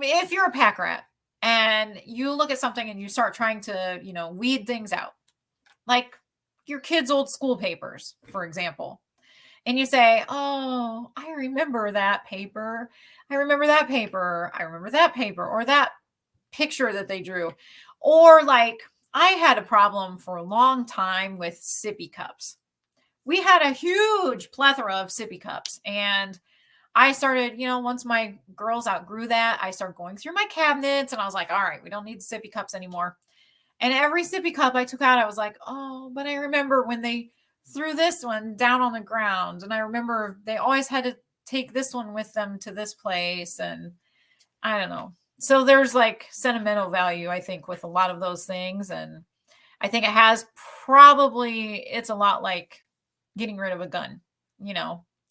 if you're a pack rat and you look at something and you start trying to, weed things out, like your kids' old school papers, for example. And you say, oh, I remember that paper. I remember that paper. I remember that paper, or that picture that they drew. Or like, I had a problem for a long time with sippy cups. We had a huge plethora of sippy cups. And I started, once my girls outgrew that, I started going through my cabinets and I was like, all right, we don't need sippy cups anymore. And every sippy cup I took out, I was like, oh, but I remember when they threw this one down on the ground. And I remember they always had to take this one with them to this place. And I don't know. So there's like sentimental value, I think, with a lot of those things. And I think it's a lot like getting rid of a gun.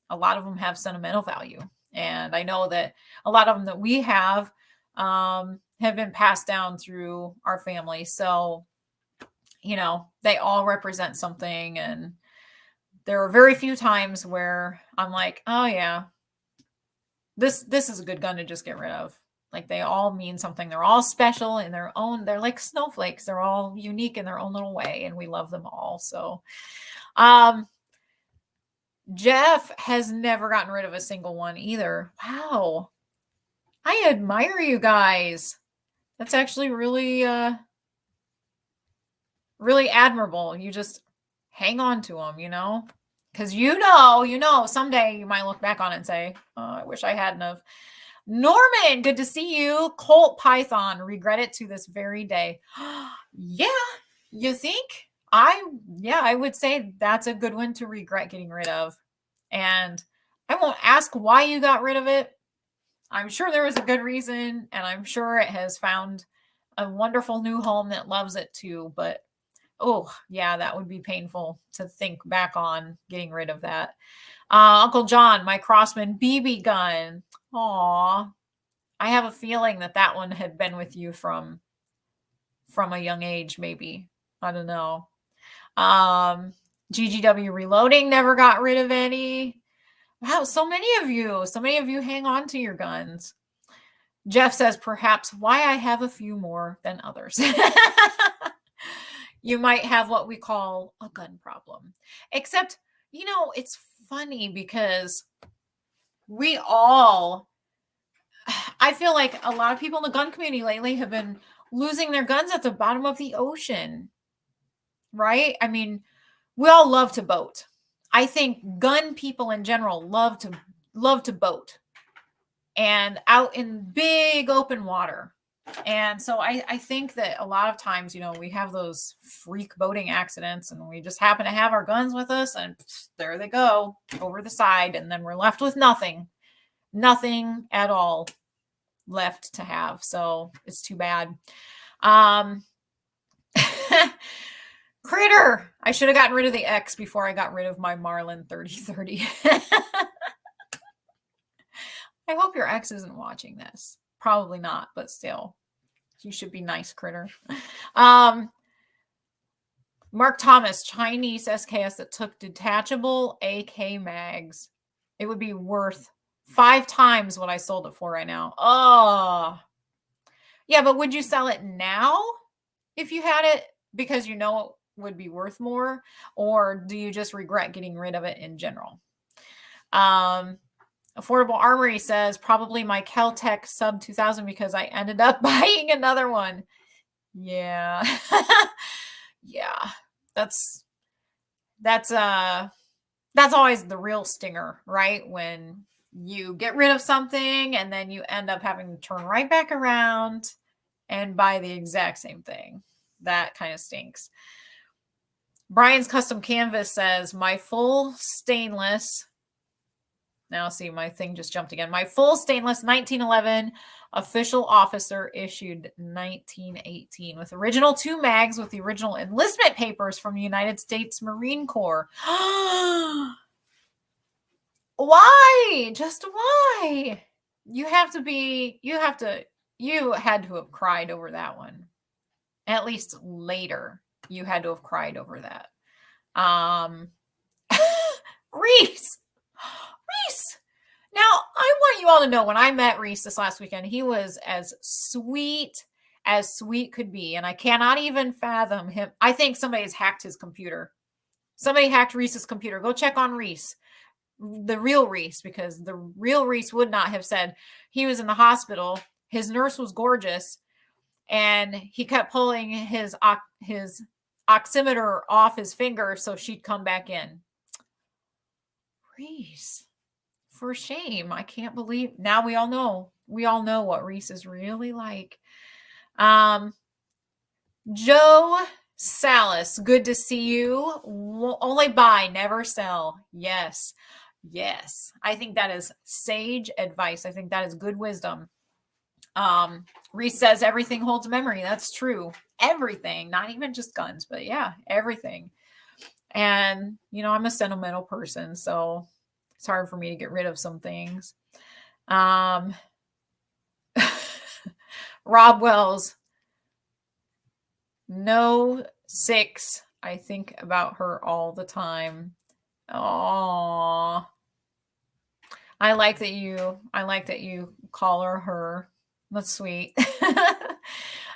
A lot of them have sentimental value. And I know that a lot of them that we have been passed down through our family. So, they all represent something. And there are very few times where I'm like, oh yeah, this is a good gun to just get rid of. Like, they all mean something. They're all special in their own, they're like snowflakes. They're all unique in their own little way, and we love them all. So, Jeff has never gotten rid of a single one either. Wow. I admire you guys. That's actually really, really admirable. You just hang on to them, because someday you might look back on it and say, oh, I wish I hadn't have. Norman, good to see you. Colt Python, regret it to this very day. Yeah, you think? I would say that's a good one to regret getting rid of. And I won't ask why you got rid of it. I'm sure there was a good reason, and I'm sure it has found a wonderful new home that loves it too. But oh, yeah, that would be painful to think back on getting rid of that. Uncle John, my Crossman BB gun. Aw, I have a feeling that one had been with you from a young age, maybe. I don't know. GGW Reloading never got rid of any. Wow, so many of you hang on to your guns. Jeff says, perhaps why I have a few more than others. You might have what we call a gun problem. Except, it's funny because I feel like a lot of people in the gun community lately have been losing their guns at the bottom of the ocean, right? I mean, we all love to boat. I think gun people in general love to boat and out in big open water. And so I think that a lot of times, we have those freak boating accidents and we just happen to have our guns with us and there they go over the side. And then we're left with nothing at all left to have. So it's too bad. Critter, I should have gotten rid of the X before I got rid of my Marlin 3030. I hope your ex isn't watching this. Probably not, but still, you should be nice, Critter. Mark Thomas, Chinese SKS that took detachable AK mags. It would be worth 5 times what I sold it for right now. Oh, yeah, but would you sell it now if you had it because it would be worth more, or do you just regret getting rid of it in general? Affordable Armory says probably my Kel-Tec sub 2000 because I ended up buying another one. Yeah. Yeah. That's always the real stinger, right? When you get rid of something and then you end up having to turn right back around and buy the exact same thing. That kind of stinks. Brian's Custom Canvas says my full stainless. Now see, my thing just jumped again. My full stainless 1911 official officer issued 1918 with original 2 mags with the original enlistment papers from the United States Marine Corps. Why? Just why? You had to have cried over that one. At least later, you had to have cried over that. Reese. Now, I want you all to know when I met Reese this last weekend, he was as sweet as sweet could be. And I cannot even fathom him. I think somebody has hacked his computer. Somebody hacked Reese's computer. Go check on Reese, the real Reese, because the real Reese would not have said he was in the hospital. His nurse was gorgeous, and he kept pulling his oximeter off his finger so she'd come back in. Reese, for shame. I can't believe. Now we all know. We all know what Reese is really like. Joe Salas, good to see you. Only buy, never sell. Yes. Yes. I think that is sage advice. I think that is good wisdom. Reese says everything holds memory. That's true. Everything, not even just guns, but yeah, everything. And, I'm a sentimental person, so it's hard for me to get rid of some things. Rob Wells, no 6. I think about her all the time. Oh, I like that you call her. That's sweet.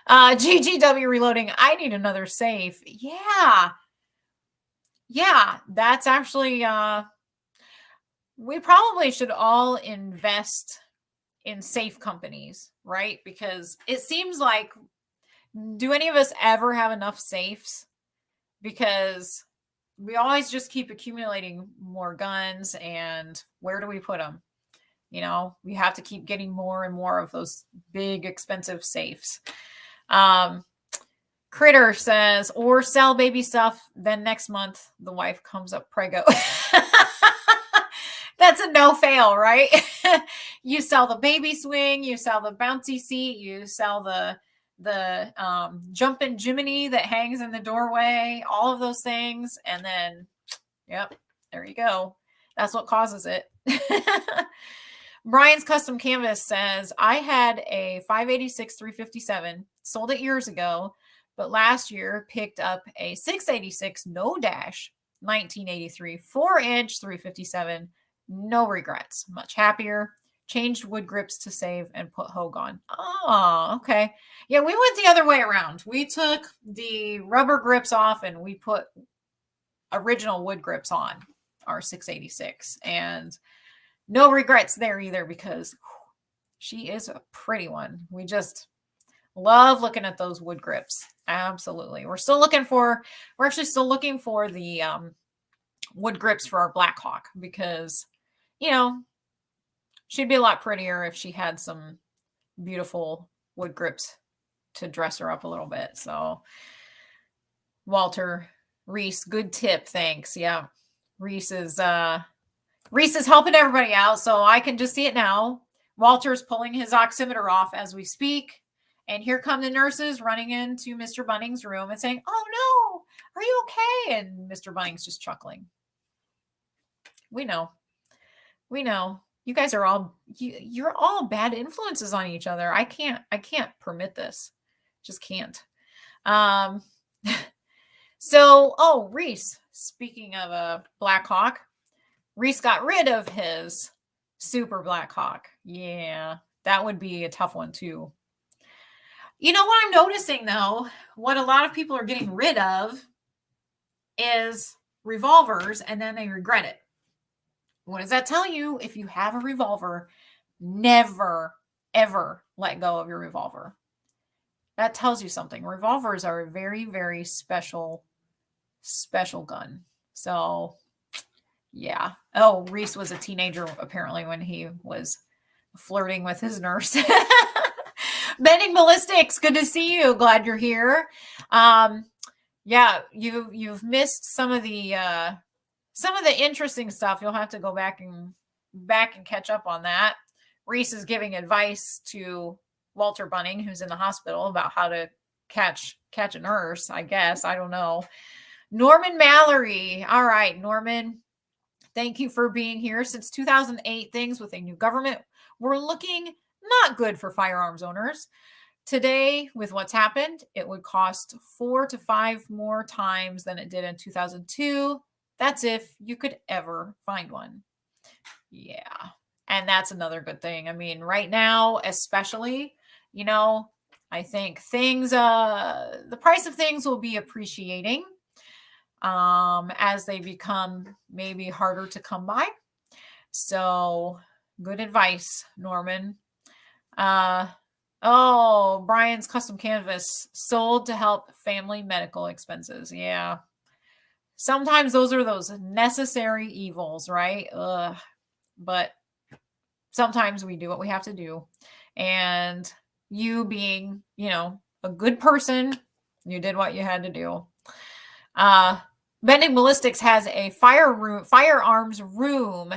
GGW reloading. I need another safe. Yeah. Yeah, that's actually, we probably should all invest in safe companies, right? Because it seems like, do any of us ever have enough safes? Because we always just keep accumulating more guns, and where do we put them? We have to keep getting more and more of those big, expensive safes. Critter says, or sell baby stuff, then next month the wife comes up preggo. That's a no fail, right? You sell the baby swing, you sell the bouncy seat, you sell the jumping Jiminy that hangs in the doorway, all of those things, and then, yep, there you go. That's what causes it. Brian's Custom Canvas says, I had a 586 357, sold it years ago, but last year picked up a 686 no dash 1983 4-inch 357. No regrets. Much happier. Changed wood grips to save and put Hogue on. Oh, okay. Yeah, we went the other way around. We took the rubber grips off and we put original wood grips on our 686. And no regrets there either, because she is a pretty one. We just love looking at those wood grips. Absolutely. We're actually still looking for the wood grips for our Blackhawk, because, she'd be a lot prettier if she had some beautiful wood grips to dress her up a little bit. So Walter Reese, good tip. Thanks. Yeah. Reese is helping everybody out. So I can just see it now. Walter's pulling his oximeter off as we speak. And here come the nurses running into Mr. Bunning's room and saying, oh no, are you okay? And Mr. Bunning's just chuckling. We know. You guys are you're all bad influences on each other. I can't permit this. Just can't. So, Reese, speaking of a Blackhawk, Reese got rid of his Super Blackhawk. Yeah, that would be a tough one too. You know what I'm noticing though? What a lot of people are getting rid of is revolvers, and then they regret it. What does that tell you? If you have a revolver, never, ever let go of your revolver. That tells you something. Revolvers are a very, very special gun. So, yeah. Oh, Reese was a teenager apparently when he was flirting with his nurse. Bending Ballistics, good to see you. Glad you're here. Yeah, you've missed some of the interesting stuff. You'll have to go back and catch up on that. Reese is giving advice to Walter Bunning, who's in the hospital, about how to catch a nurse, I guess. I don't know. Norman Mallory. All right, Norman, thank you for being here. Since 2008, things with a new government were looking not good for firearms owners. Today, with what's happened, it would cost 4 to 5 more times than it did in 2002. That's if you could ever find one. Yeah. And that's another good thing. I mean, right now, especially, I think the price of things will be appreciating as they become maybe harder to come by. So good advice, Norman. Uh, oh, Brian's custom canvas sold to help family medical expenses. Yeah. Sometimes those are those necessary evils, right? Ugh. But sometimes we do what we have to do. And you being, a good person, you did what you had to do. Bending Ballistics has a firearms room.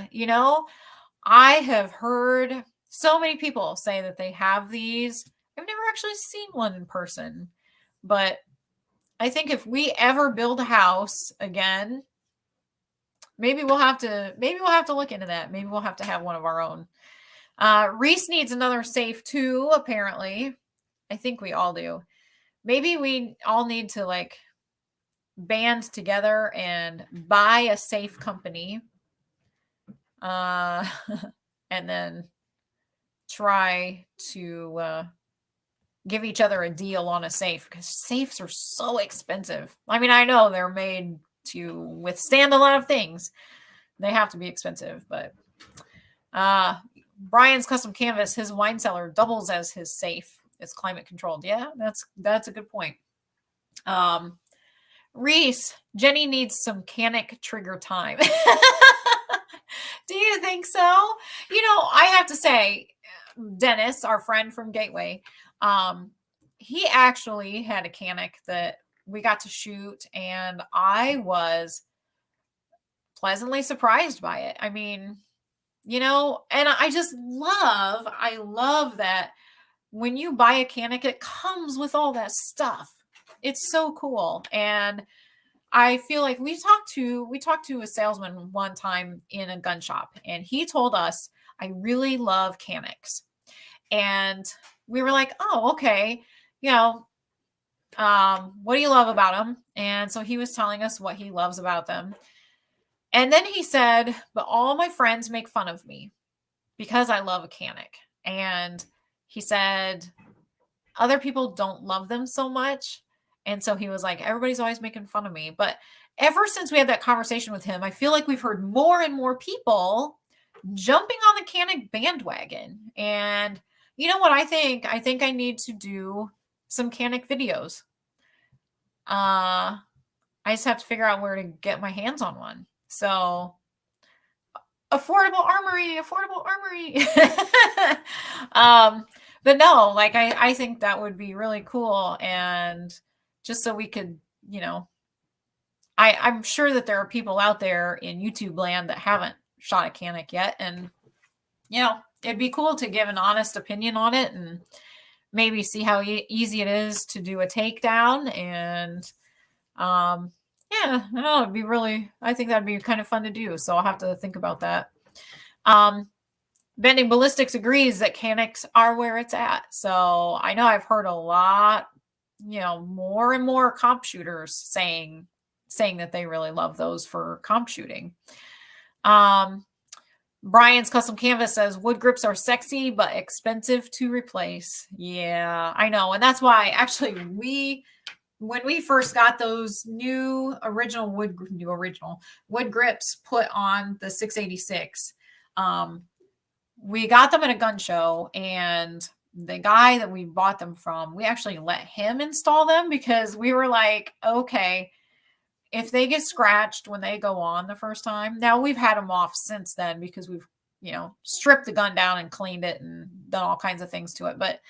I have heard so many people say that they have these. I've never actually seen one in person, but I think if we ever build a house again, maybe we'll have to look into that. Maybe we'll have to have one of our own. Reese needs another safe too, apparently. I think we all do. Maybe we all need to band together and buy a safe company. And then try to give each other a deal on a safe, because safes are so expensive. I mean, I know they're made to withstand a lot of things. They have to be expensive, but Brian's custom canvas, his wine cellar doubles as his safe. It's climate controlled. Yeah, that's a good point. Reese, Jenny needs some Canic trigger time. Do you think so? I have to say, Dennis, our friend from Gateway, he actually had a Canic that we got to shoot, and I was pleasantly surprised by it. I mean, and I love that when you buy a Canic, it comes with all that stuff. It's so cool. And I feel like we talked to a salesman one time in a gun shop, and he told us, I really love Canics. And we were like, oh, okay. What do you love about them? And so he was telling us what he loves about them. And then he said, but all my friends make fun of me because I love a Canic. And he said, other people don't love them so much. And so he was like, everybody's always making fun of me. But ever since we had that conversation with him, I feel like we've heard more and more people jumping on the Canic bandwagon. And you know what I think? I think I need to do some Canic videos. I just have to figure out where to get my hands on one. So affordable armory. But no, I think that would be really cool. And just so we could, I'm sure that there are people out there in YouTube land that haven't shot a Canic yet. And, it'd be cool to give an honest opinion on it and maybe see how easy it is to do a takedown. And, yeah, I don't know, I think that'd be kind of fun to do. So I'll have to think about that. Bending Ballistics agrees that Canics are where it's at. So I know I've heard a lot, more and more comp shooters saying that they really love those for comp shooting. Brian's custom canvas says wood grips are sexy but expensive to replace. Yeah, I know. And that's why actually when we first got those new original wood grips put on the 686, we got them at a gun show, and the guy that we bought them from, we actually let him install them because we were like, okay, if they get scratched when they go on the first time, now we've had them off since then because we've, stripped the gun down and cleaned it and done all kinds of things to it. But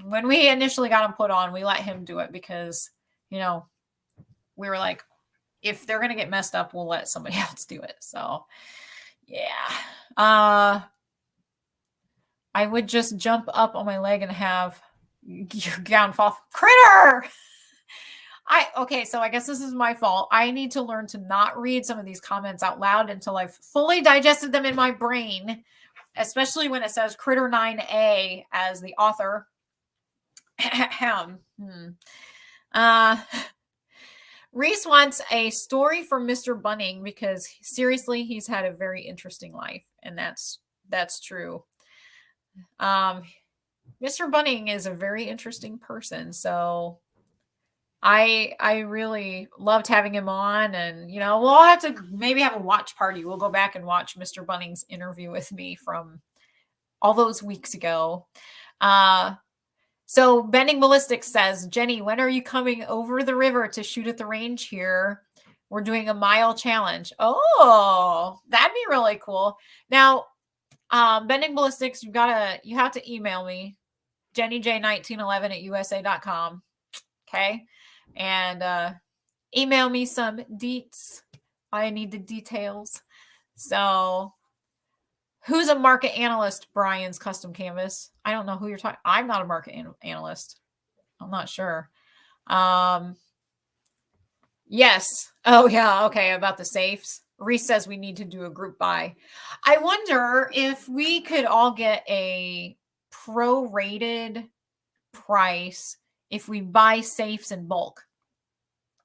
when we initially got them put on, we let him do it because, we were like, if they're going to get messed up, we'll let somebody else do it. So, yeah. I would just jump up on my leg and have your gown fall. Critter! Okay, so I guess this is my fault. I need to learn to not read some of these comments out loud until I've fully digested them in my brain, especially when it says Critter 9A as the author. Reese wants a story from Mr. Bunning because seriously, he's had a very interesting life, and that's true. Mr. Bunning is a very interesting person. So I really loved having him on, and we'll all have to maybe have a watch party. We'll go back and watch Mr. Bunning's interview with me from all those weeks ago. So Bending Ballistics says, Jenny, when are you coming over the river to shoot at the range here? We're doing a mile challenge. Oh, that'd be really cool. Now, Bending Ballistics, you have to email me, jennyj1911@usa.com. Okay. And email me some deets. I need the details. So who's a market analyst? Brian's Custom Canvas. I don't know who you're talking. I'm not a market analyst. I'm not sure. Yes. Oh yeah. Okay. About the safes. Reese says we need to do a group buy. I wonder if we could all get a prorated price if we buy safes in bulk.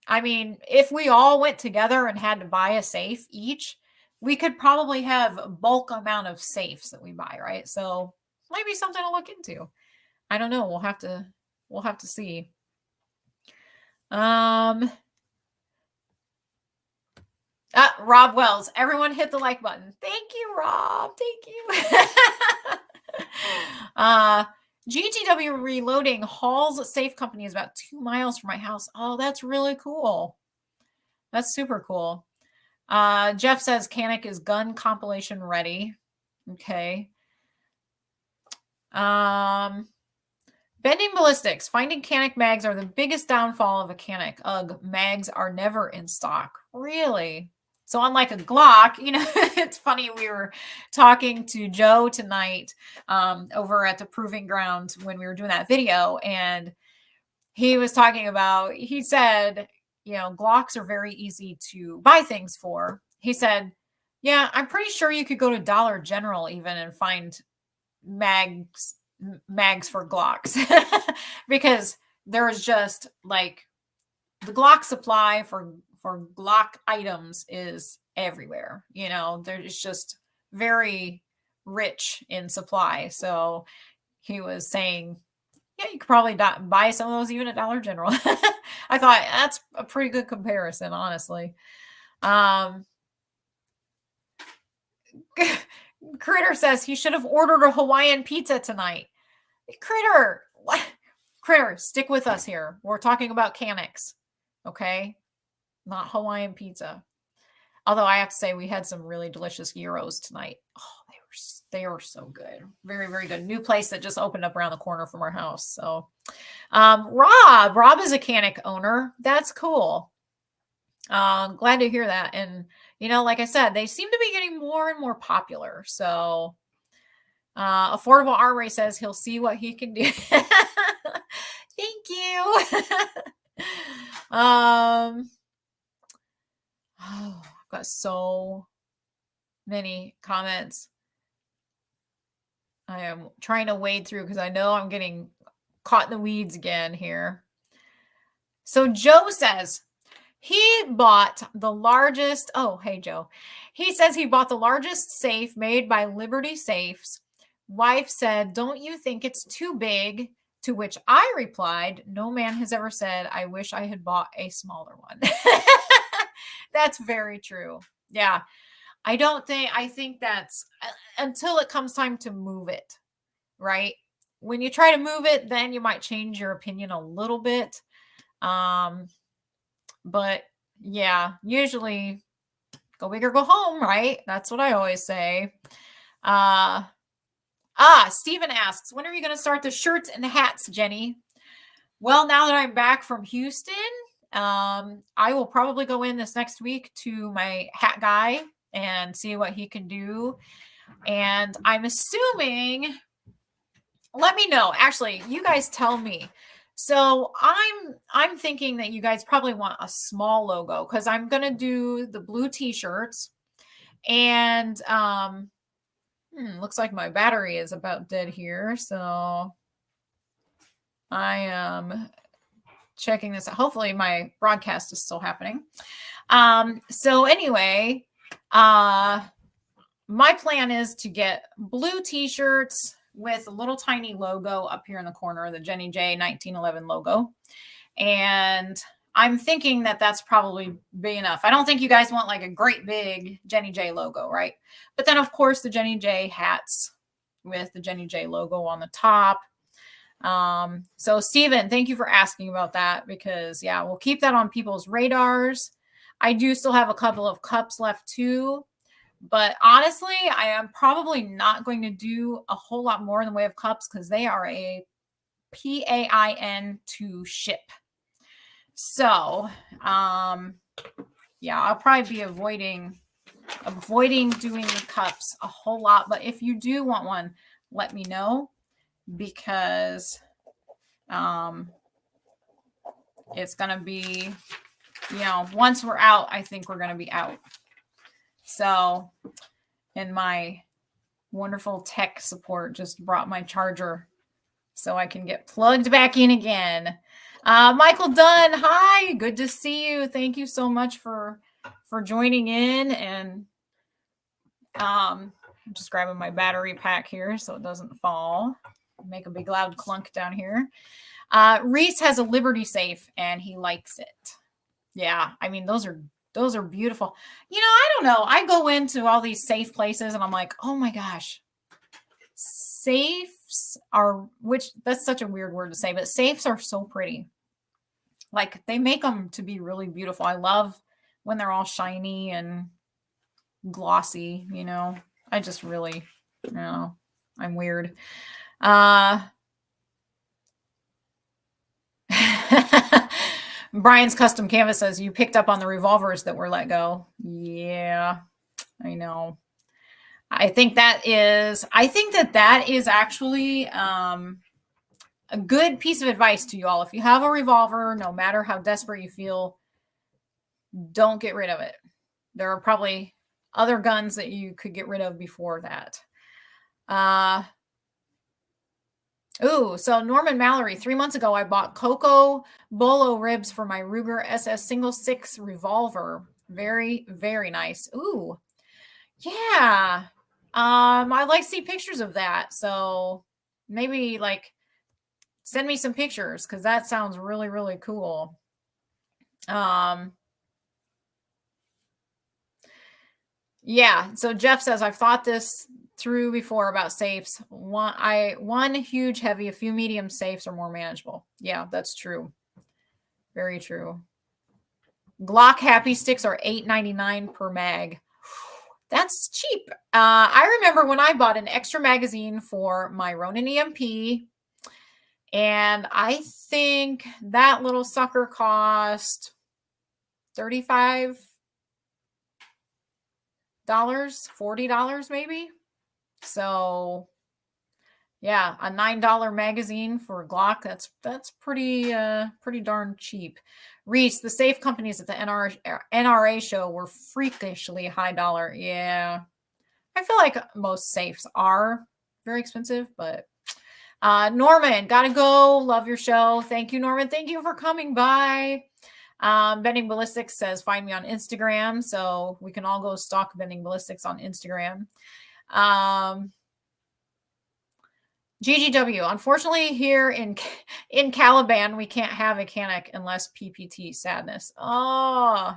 I mean, if we all went together and had to buy a safe each, we could probably have a bulk amount of safes that we buy, right? So maybe something to look into. I don't know. We'll have to see. Rob Wells, everyone hit the like button. Thank you, Rob. Thank you. GTW Reloading Hall's Safe Company is about 2 miles from my house. Oh, that's really cool. That's super cool. Jeff says Canik is gun compilation ready. Okay. Bending Ballistics. Finding Canik mags are the biggest downfall of a Canik. Ugh, mags are never in stock. Really? So unlike a Glock, it's funny, we were talking to Joe tonight over at the Proving Ground when we were doing that video, and he was talking about, he said, Glocks are very easy to buy things for. He said, yeah, I'm pretty sure you could go to Dollar General even and find mags for Glocks because there's just like the Glock supply for Glock items is everywhere. There's just very rich in supply. So he was saying, yeah, you could probably buy some of those even at Dollar General. I thought that's a pretty good comparison, honestly. Critter says he should have ordered a Hawaiian pizza tonight. Critter, stick with us here. We're talking about Caniks, okay? Not Hawaiian pizza. Although I have to say we had some really delicious gyros tonight. Oh, they were so good. Very, very good. New place that just opened up around the corner from our house. So Rob is a Canik owner. That's cool. Glad to hear that. And like I said, they seem to be getting more and more popular. So Affordable Armory says he'll see what he can do. Thank you. I've got so many comments. I am trying to wade through because I know I'm getting caught in the weeds again here. So Joe says he bought the largest. Oh, hey, Joe. He says he bought the largest safe made by Liberty Safes. Wife said, don't you think it's too big? To which I replied, no man has ever said, I wish I had bought a smaller one. That's very true. Yeah. I think that's until it comes time to move it, right? When you try to move it, then you might change your opinion a little bit. But yeah, usually go big or go home, right? That's what I always say. Steven asks, when are you going to start the shirts and the hats, Jenny? Well, now that I'm back from Houston, I will probably go in this next week to my hat guy and see what he can do. And I'm assuming, let me know. Actually, you guys tell me. So I'm thinking that you guys probably want a small logo because I'm going to do the blue t-shirts. And looks like my battery is about dead here. So I am checking this out. Hopefully my broadcast is still happening. So anyway, my plan is to get blue t-shirts, with a little tiny logo up here in the corner, the Jenny J 1911 logo. And I'm thinking that that's probably big enough. I don't think you guys want like a great big Jenny J logo, right? But then, of course, the Jenny J hats with the Jenny J logo on the top. So Stephen, thank you for asking about that, because yeah, we'll keep that on people's radars. I do still have a couple of cups left too, but honestly, I am probably not going to do a whole lot more in the way of cups because they are a PAIN to ship. So, yeah, I'll probably be avoiding doing the cups a whole lot, but if you do want one, let me know, because it's going to be, once we're out, I think we're going to be out. So, and my wonderful tech support just brought my charger so I can get plugged back in again. Michael Dunn, hi, good to see you. Thank you so much for joining in. And I'm just grabbing my battery pack here so it doesn't fall. Make a big loud clunk down here. Reese has a Liberty safe and he likes it. Yeah, I mean, those are beautiful. I don't know. I go into all these safe places and I'm like, oh my gosh, safes are, which that's such a weird word to say, but safes are so pretty. Like, they make them to be really beautiful. I love when they're all shiny and glossy, I just really, I'm weird. Brian's Custom Canvas says, you picked up on the revolvers that were let go. Yeah, I know. I think that is actually a good piece of advice to you all. If you have a revolver, no matter how desperate you feel, don't get rid of it. There are probably other guns that you could get rid of before that. So Norman Mallory, 3 months ago, I bought Coco Bolo ribs for my Ruger SS single 6 revolver. Very, very nice. Ooh, yeah. I'd like to see pictures of that. So maybe send me some pictures, because that sounds really, really cool. Yeah. So Jeff says, I've thought this through before about safes. One huge heavy, a few medium safes are more manageable. Yeah, that's true. Very true. Glock Happy Sticks are $8.99 per mag. That's cheap. I remember when I bought an extra magazine for my Ronin EMP, and I think that little sucker cost $35, $40 maybe. So yeah, a $9 magazine for a Glock, that's pretty darn cheap. Reese, the safe companies at the NRA show were freakishly high dollar. Yeah, I feel like most safes are very expensive, but Norman, gotta go. Love your show. Thank you, Norman. Thank you for coming by. Bending Ballistics says, find me on Instagram. So we can all go stalk Bending Ballistics on Instagram. GGW, unfortunately here in Caliban, we can't have a Canic unless PPT. Sadness. Oh,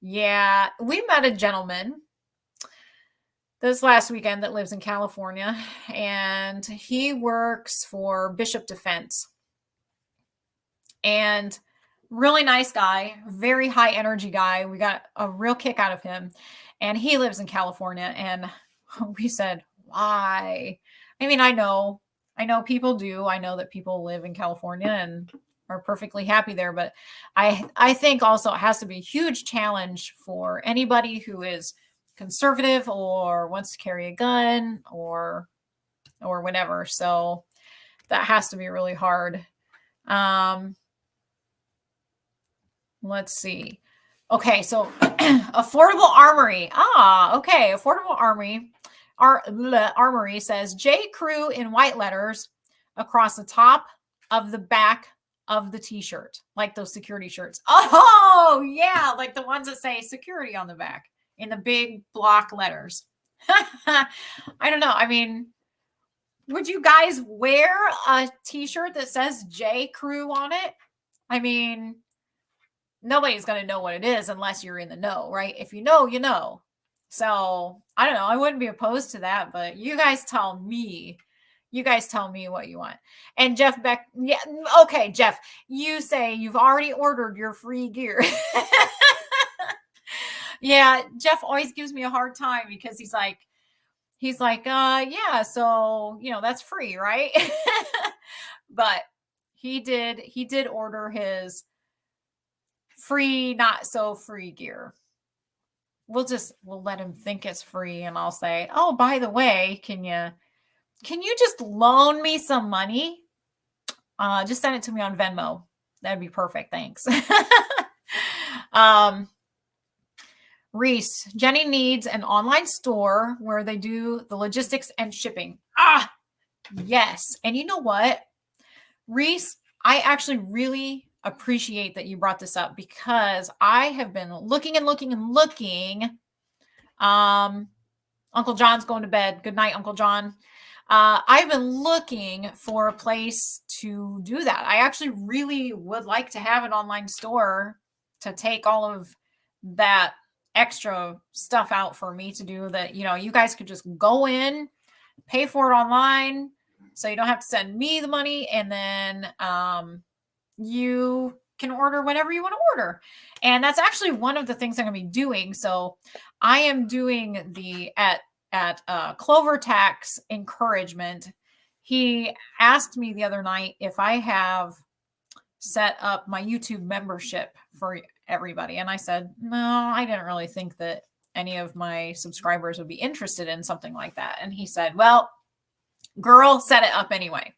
yeah. We met a gentleman this last weekend that lives in California, and he works for Bishop Defense. And really nice guy, very high energy guy. We got a real kick out of him. And he lives in California. And we said, why? I mean, I know people do. I know that people live in California and are perfectly happy there. But I think also it has to be a huge challenge for anybody who is conservative or wants to carry a gun or whatever. So that has to be really hard. Let's see. Okay, so Affordable Armory. Okay, Affordable Armory. Armory says J. Crew in white letters across the top of the back of the t-shirt, like those security shirts. Oh, yeah, like the ones that say security on the back in the big block letters. I don't know. I mean, Would you guys wear a t-shirt that says J Crew on it? I mean, nobody's going to know what it is unless you're in the know, right? If you know, you know. So I don't know. I wouldn't be opposed to that, but you guys tell me. You guys tell me what you want. And Jeff Beck, yeah, okay, Jeff, you say you've already ordered your free gear. Yeah, Jeff always gives me a hard time because he's like, yeah, so that's free, right? But he did order his free, not so free gear. We'll let him think it's free, and I'll say, oh, by the way, can you just loan me some money? Just send it to me on Venmo. That'd be perfect. Thanks. Reese, Jenny needs an online store where they do the logistics and shipping. Yes. And you know what, Reese, I actually really appreciate that you brought this up because I have been looking and looking and looking. Uncle John's going to bed. Good night, Uncle John. I've been looking for a place to do that. I actually really would like to have an online store to take all of that extra stuff out for me to do that. You guys could just go in, pay for it online, so you don't have to send me the money, and then you can order whatever you want to order. And that's actually one of the things I'm going to be doing. So I am doing at Clover Tax encouragement. He asked me the other night if I have set up my YouTube membership for everybody. And I said, no, I didn't really think that any of my subscribers would be interested in something like that. And he said, well, girl, set it up anyway.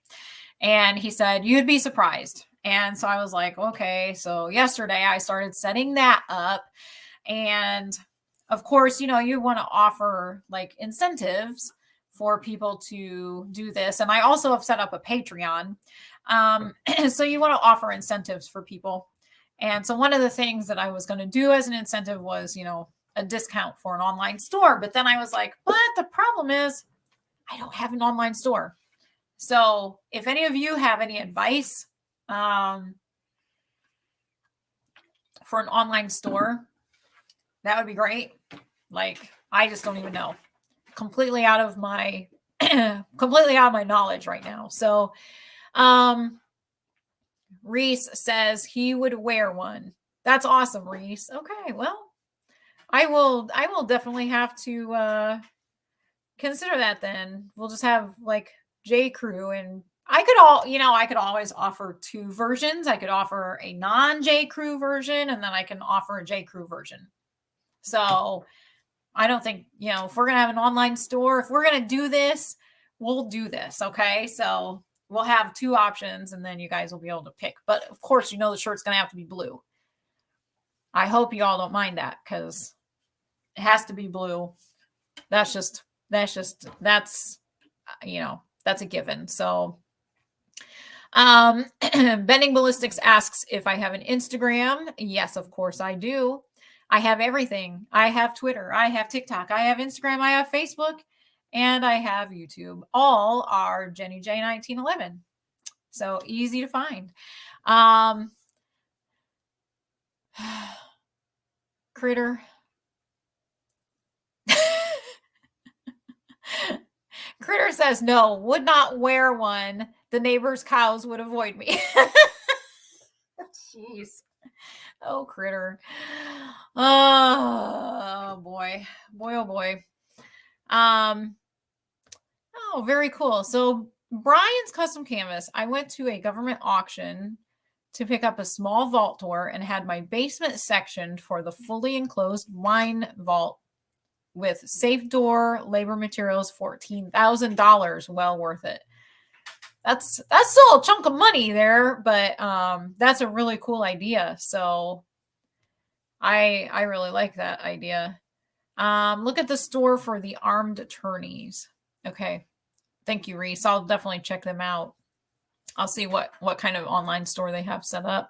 And he said, you'd be surprised. And so I was like, okay. So yesterday I started setting that up. And of course, you want to offer like incentives for people to do this. And I also have set up a Patreon. So you want to offer incentives for people. And so one of the things that I was going to do as an incentive was, a discount for an online store. But then I was like, but the problem is I don't have an online store. So if any of you have any advice for an online store, that would be great. Like, I just don't even know. Completely out of my knowledge right now. So Reese says he would wear one. That's awesome, Reese. Okay, well, I will definitely have to consider that then. We'll just have like J Crew, and I could always offer two versions. I could offer a non-J Crew version, and then I can offer a J Crew version. So I don't think, if we're going to have an online store, if we're going to do this, we'll do this. Okay. So we'll have two options, and then you guys will be able to pick. But of course, the shirt's going to have to be blue. I hope you all don't mind that, because it has to be blue. That's a given. So Bending Ballistics asks if I have an Instagram. Yes, of course I do. I have everything. I have Twitter. I have TikTok. I have Instagram. I have Facebook. And I have YouTube. All are Jenny J 1911. So easy to find. Critter. Critter says, no, would not wear one. The neighbor's cows would avoid me. Jeez. Oh, Critter. Oh, boy. Boy, oh, boy. Oh, very cool. So Brian's custom canvas. I went to a government auction to pick up a small vault door and had my basement sectioned for the fully enclosed wine vault with safe door, labor materials, $14,000. Well worth it. That's still a chunk of money there, but that's a really cool idea. So I really like that idea. Look at the store for the armed attorneys. Okay. Thank you, Reese. I'll definitely check them out. I'll see what kind of online store they have set up.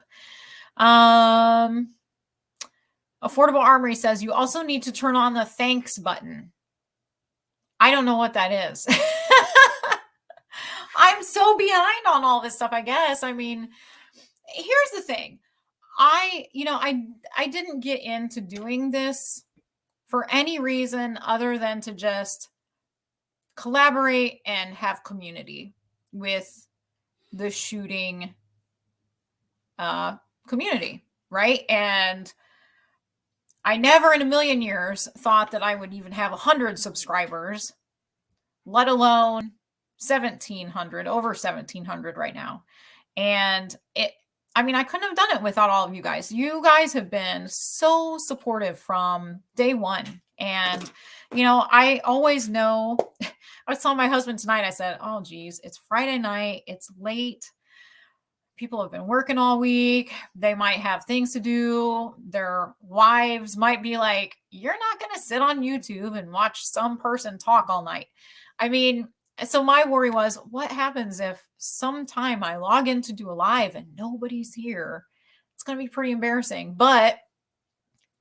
Affordable Armory says you also need to turn on the thanks button. I don't know what that is. I'm so behind on all this stuff, I guess. I mean, here's the thing. I didn't get into doing this for any reason other than to just collaborate and have community with the shooting community, right? And I never in a million years thought that I would even have 100 subscribers, let alone 1700, over 1700 right now. And I couldn't have done it without all of you guys. You guys have been so supportive from day one. And, I always know, I was telling my husband tonight, I said, oh, geez, it's Friday night. It's late. People have been working all week. They might have things to do. Their wives might be like, you're not going to sit on YouTube and watch some person talk all night. I mean, so my worry was, what happens if sometime I log in to do a live and nobody's here? It's going to be pretty embarrassing. But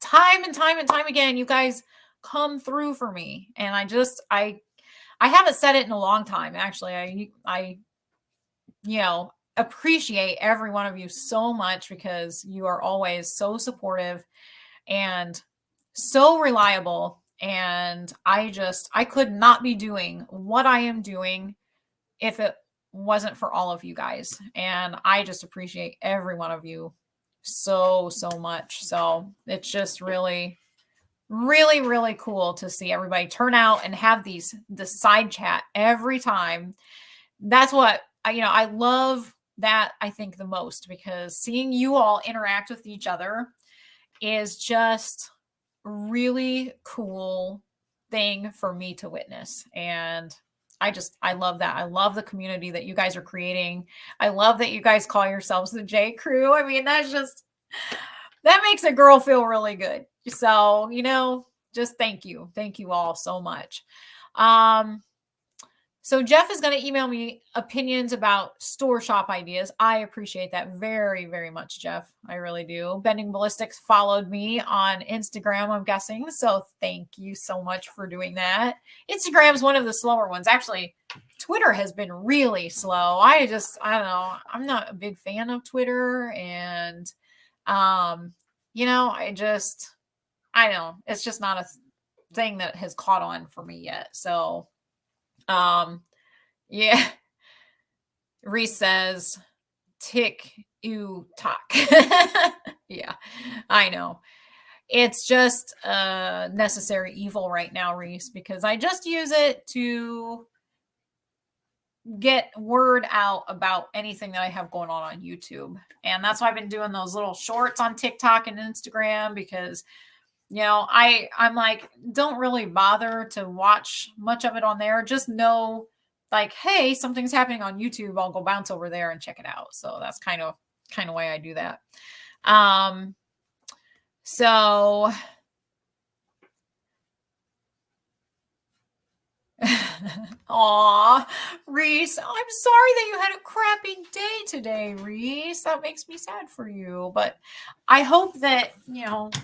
time and time and time again, you guys come through for me. And I haven't said it in a long time. Actually, I appreciate every one of you so much because you are always so supportive and so reliable. And I could not be doing what I am doing if it wasn't for all of you guys. And I just appreciate every one of you so, so much. So it's just really, really, really cool to see everybody turn out and have the side chat every time. That's what I love that, I think, the most, because seeing you all interact with each other is just really cool thing for me to witness. And I love that. I love the community that you guys are creating. I love that you guys call yourselves the J Crew. I mean, that makes a girl feel really good. So, just thank you. Thank you all so much. So Jeff is going to email me opinions about store shop ideas. I appreciate that very, very much, Jeff. I really do. Bending Ballistics followed me on Instagram, I'm guessing. So thank you so much for doing that. Instagram's one of the slower ones. Actually, Twitter has been really slow. I don't know. I'm not a big fan of Twitter. And, I know. It's just not a thing that has caught on for me yet. So, yeah. Reese says, tick, you talk. Yeah, I know. It's just a necessary evil right now, Reese, because I just use it to get word out about anything that I have going on YouTube. And that's why I've been doing those little shorts on TikTok and Instagram, because I'm like, don't really bother to watch much of it on there. Just know, like, hey, something's happening on YouTube. I'll go bounce over there and check it out. So that's kind of why I do that. So aw, Reese, I'm sorry that you had a crappy day today, Reese. That makes me sad for you. But I hope that,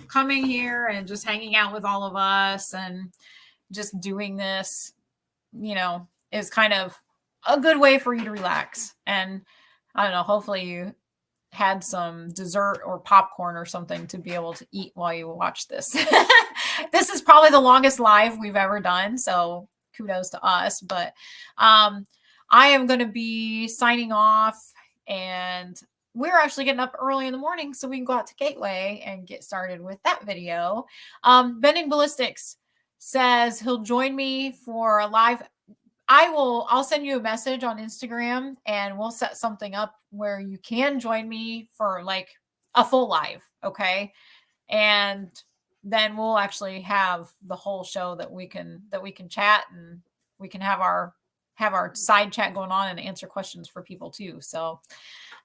coming here and just hanging out with all of us and just doing this, is kind of a good way for you to relax. And I don't know, hopefully you had some dessert or popcorn or something to be able to eat while you watch this. This is probably the longest live we've ever done. So kudos to us, but I am going to be signing off, and we're actually getting up early in the morning so we can go out to Gateway and get started with that video. Bending Ballistics says he'll join me for a live. I'll send you a message on Instagram and we'll set something up where you can join me for like a full live. Okay. And then we'll actually have the whole show that we can chat, and we can have our side chat going on and answer questions for people too. So,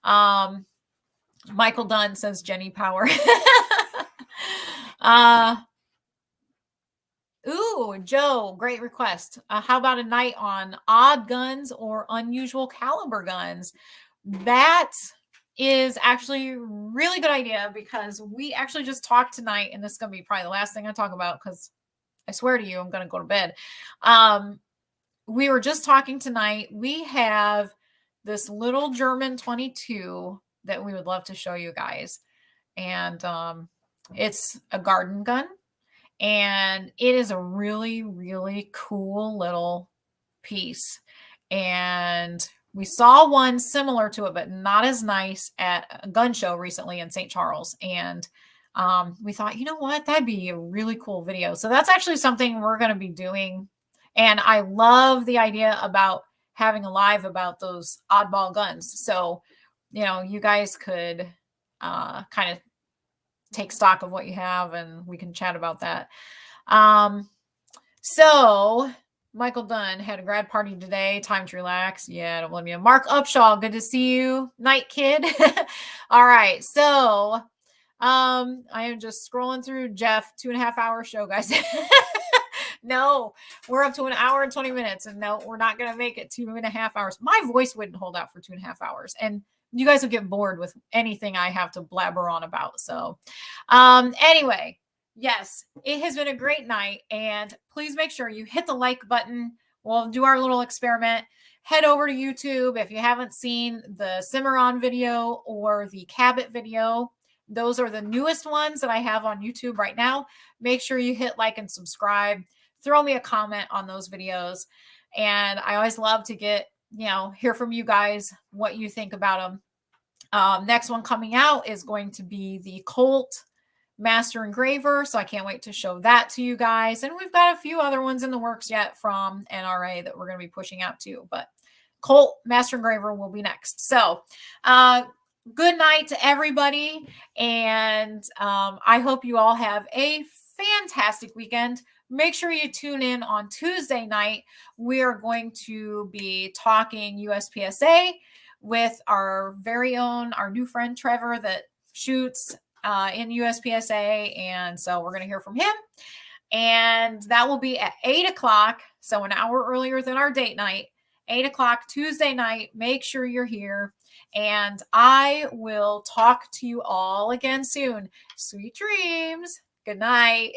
Michael Dunn says Jenny Power. Ooh, Joe, great request. How about a night on odd guns or unusual caliber guns? That is actually a really good idea, because we actually just talked tonight, and this is going to be probably the last thing I talk about, because I swear to you, I'm going to go to bed. we were just talking tonight. We have this little German 22 that we would love to show you guys. And it's a garden gun. And it is a really, really cool little piece. And we saw one similar to it, but not as nice at a gun show recently in St. Charles. And we thought, you know what, that'd be a really cool video. So that's actually something we're going to be doing. And I love the idea about having a live about those oddball guns. So, you know, you guys could kind of take stock of what you have and we can chat about that. So Michael Dunn had a grad party today. Time to relax. Yeah, don't blame you. Mark Upshaw, good to see you. Night kid. All right. So I am just scrolling through Jeff, 2.5 hour show, guys. No, we're up to 1 hour and 20 minutes. And no, we're not going to make it 2.5 hours. My voice wouldn't hold out for 2.5 hours. And you guys will get bored with anything I have to blabber on about. So anyway, yes, it has been a great night. And please make sure you hit the like button. We'll do our little experiment. Head over to YouTube if you haven't seen the Cimarron video or the Cabot video. Those are the newest ones that I have on YouTube right now. Make sure you hit like and subscribe. Throw me a comment on those videos. And I always love to get, you know, hear from you guys what you think about them. Next one coming out is going to be the Colt Master Engraver. So I can't wait to show that to you guys. And we've got a few other ones in the works yet from NRA that we're going to be pushing out too. But Colt Master Engraver will be next. So good night to everybody. And I hope you all have a fantastic weekend. Make sure you tune in on Tuesday night. We are going to be talking USPSA with our very own, our new friend Trevor that shoots in USPSA. And so we're going to hear from him. And that will be at 8 o'clock. So an hour earlier than our date night, 8 o'clock Tuesday night. Make sure you're here. And I will talk to you all again soon. Sweet dreams. Good night.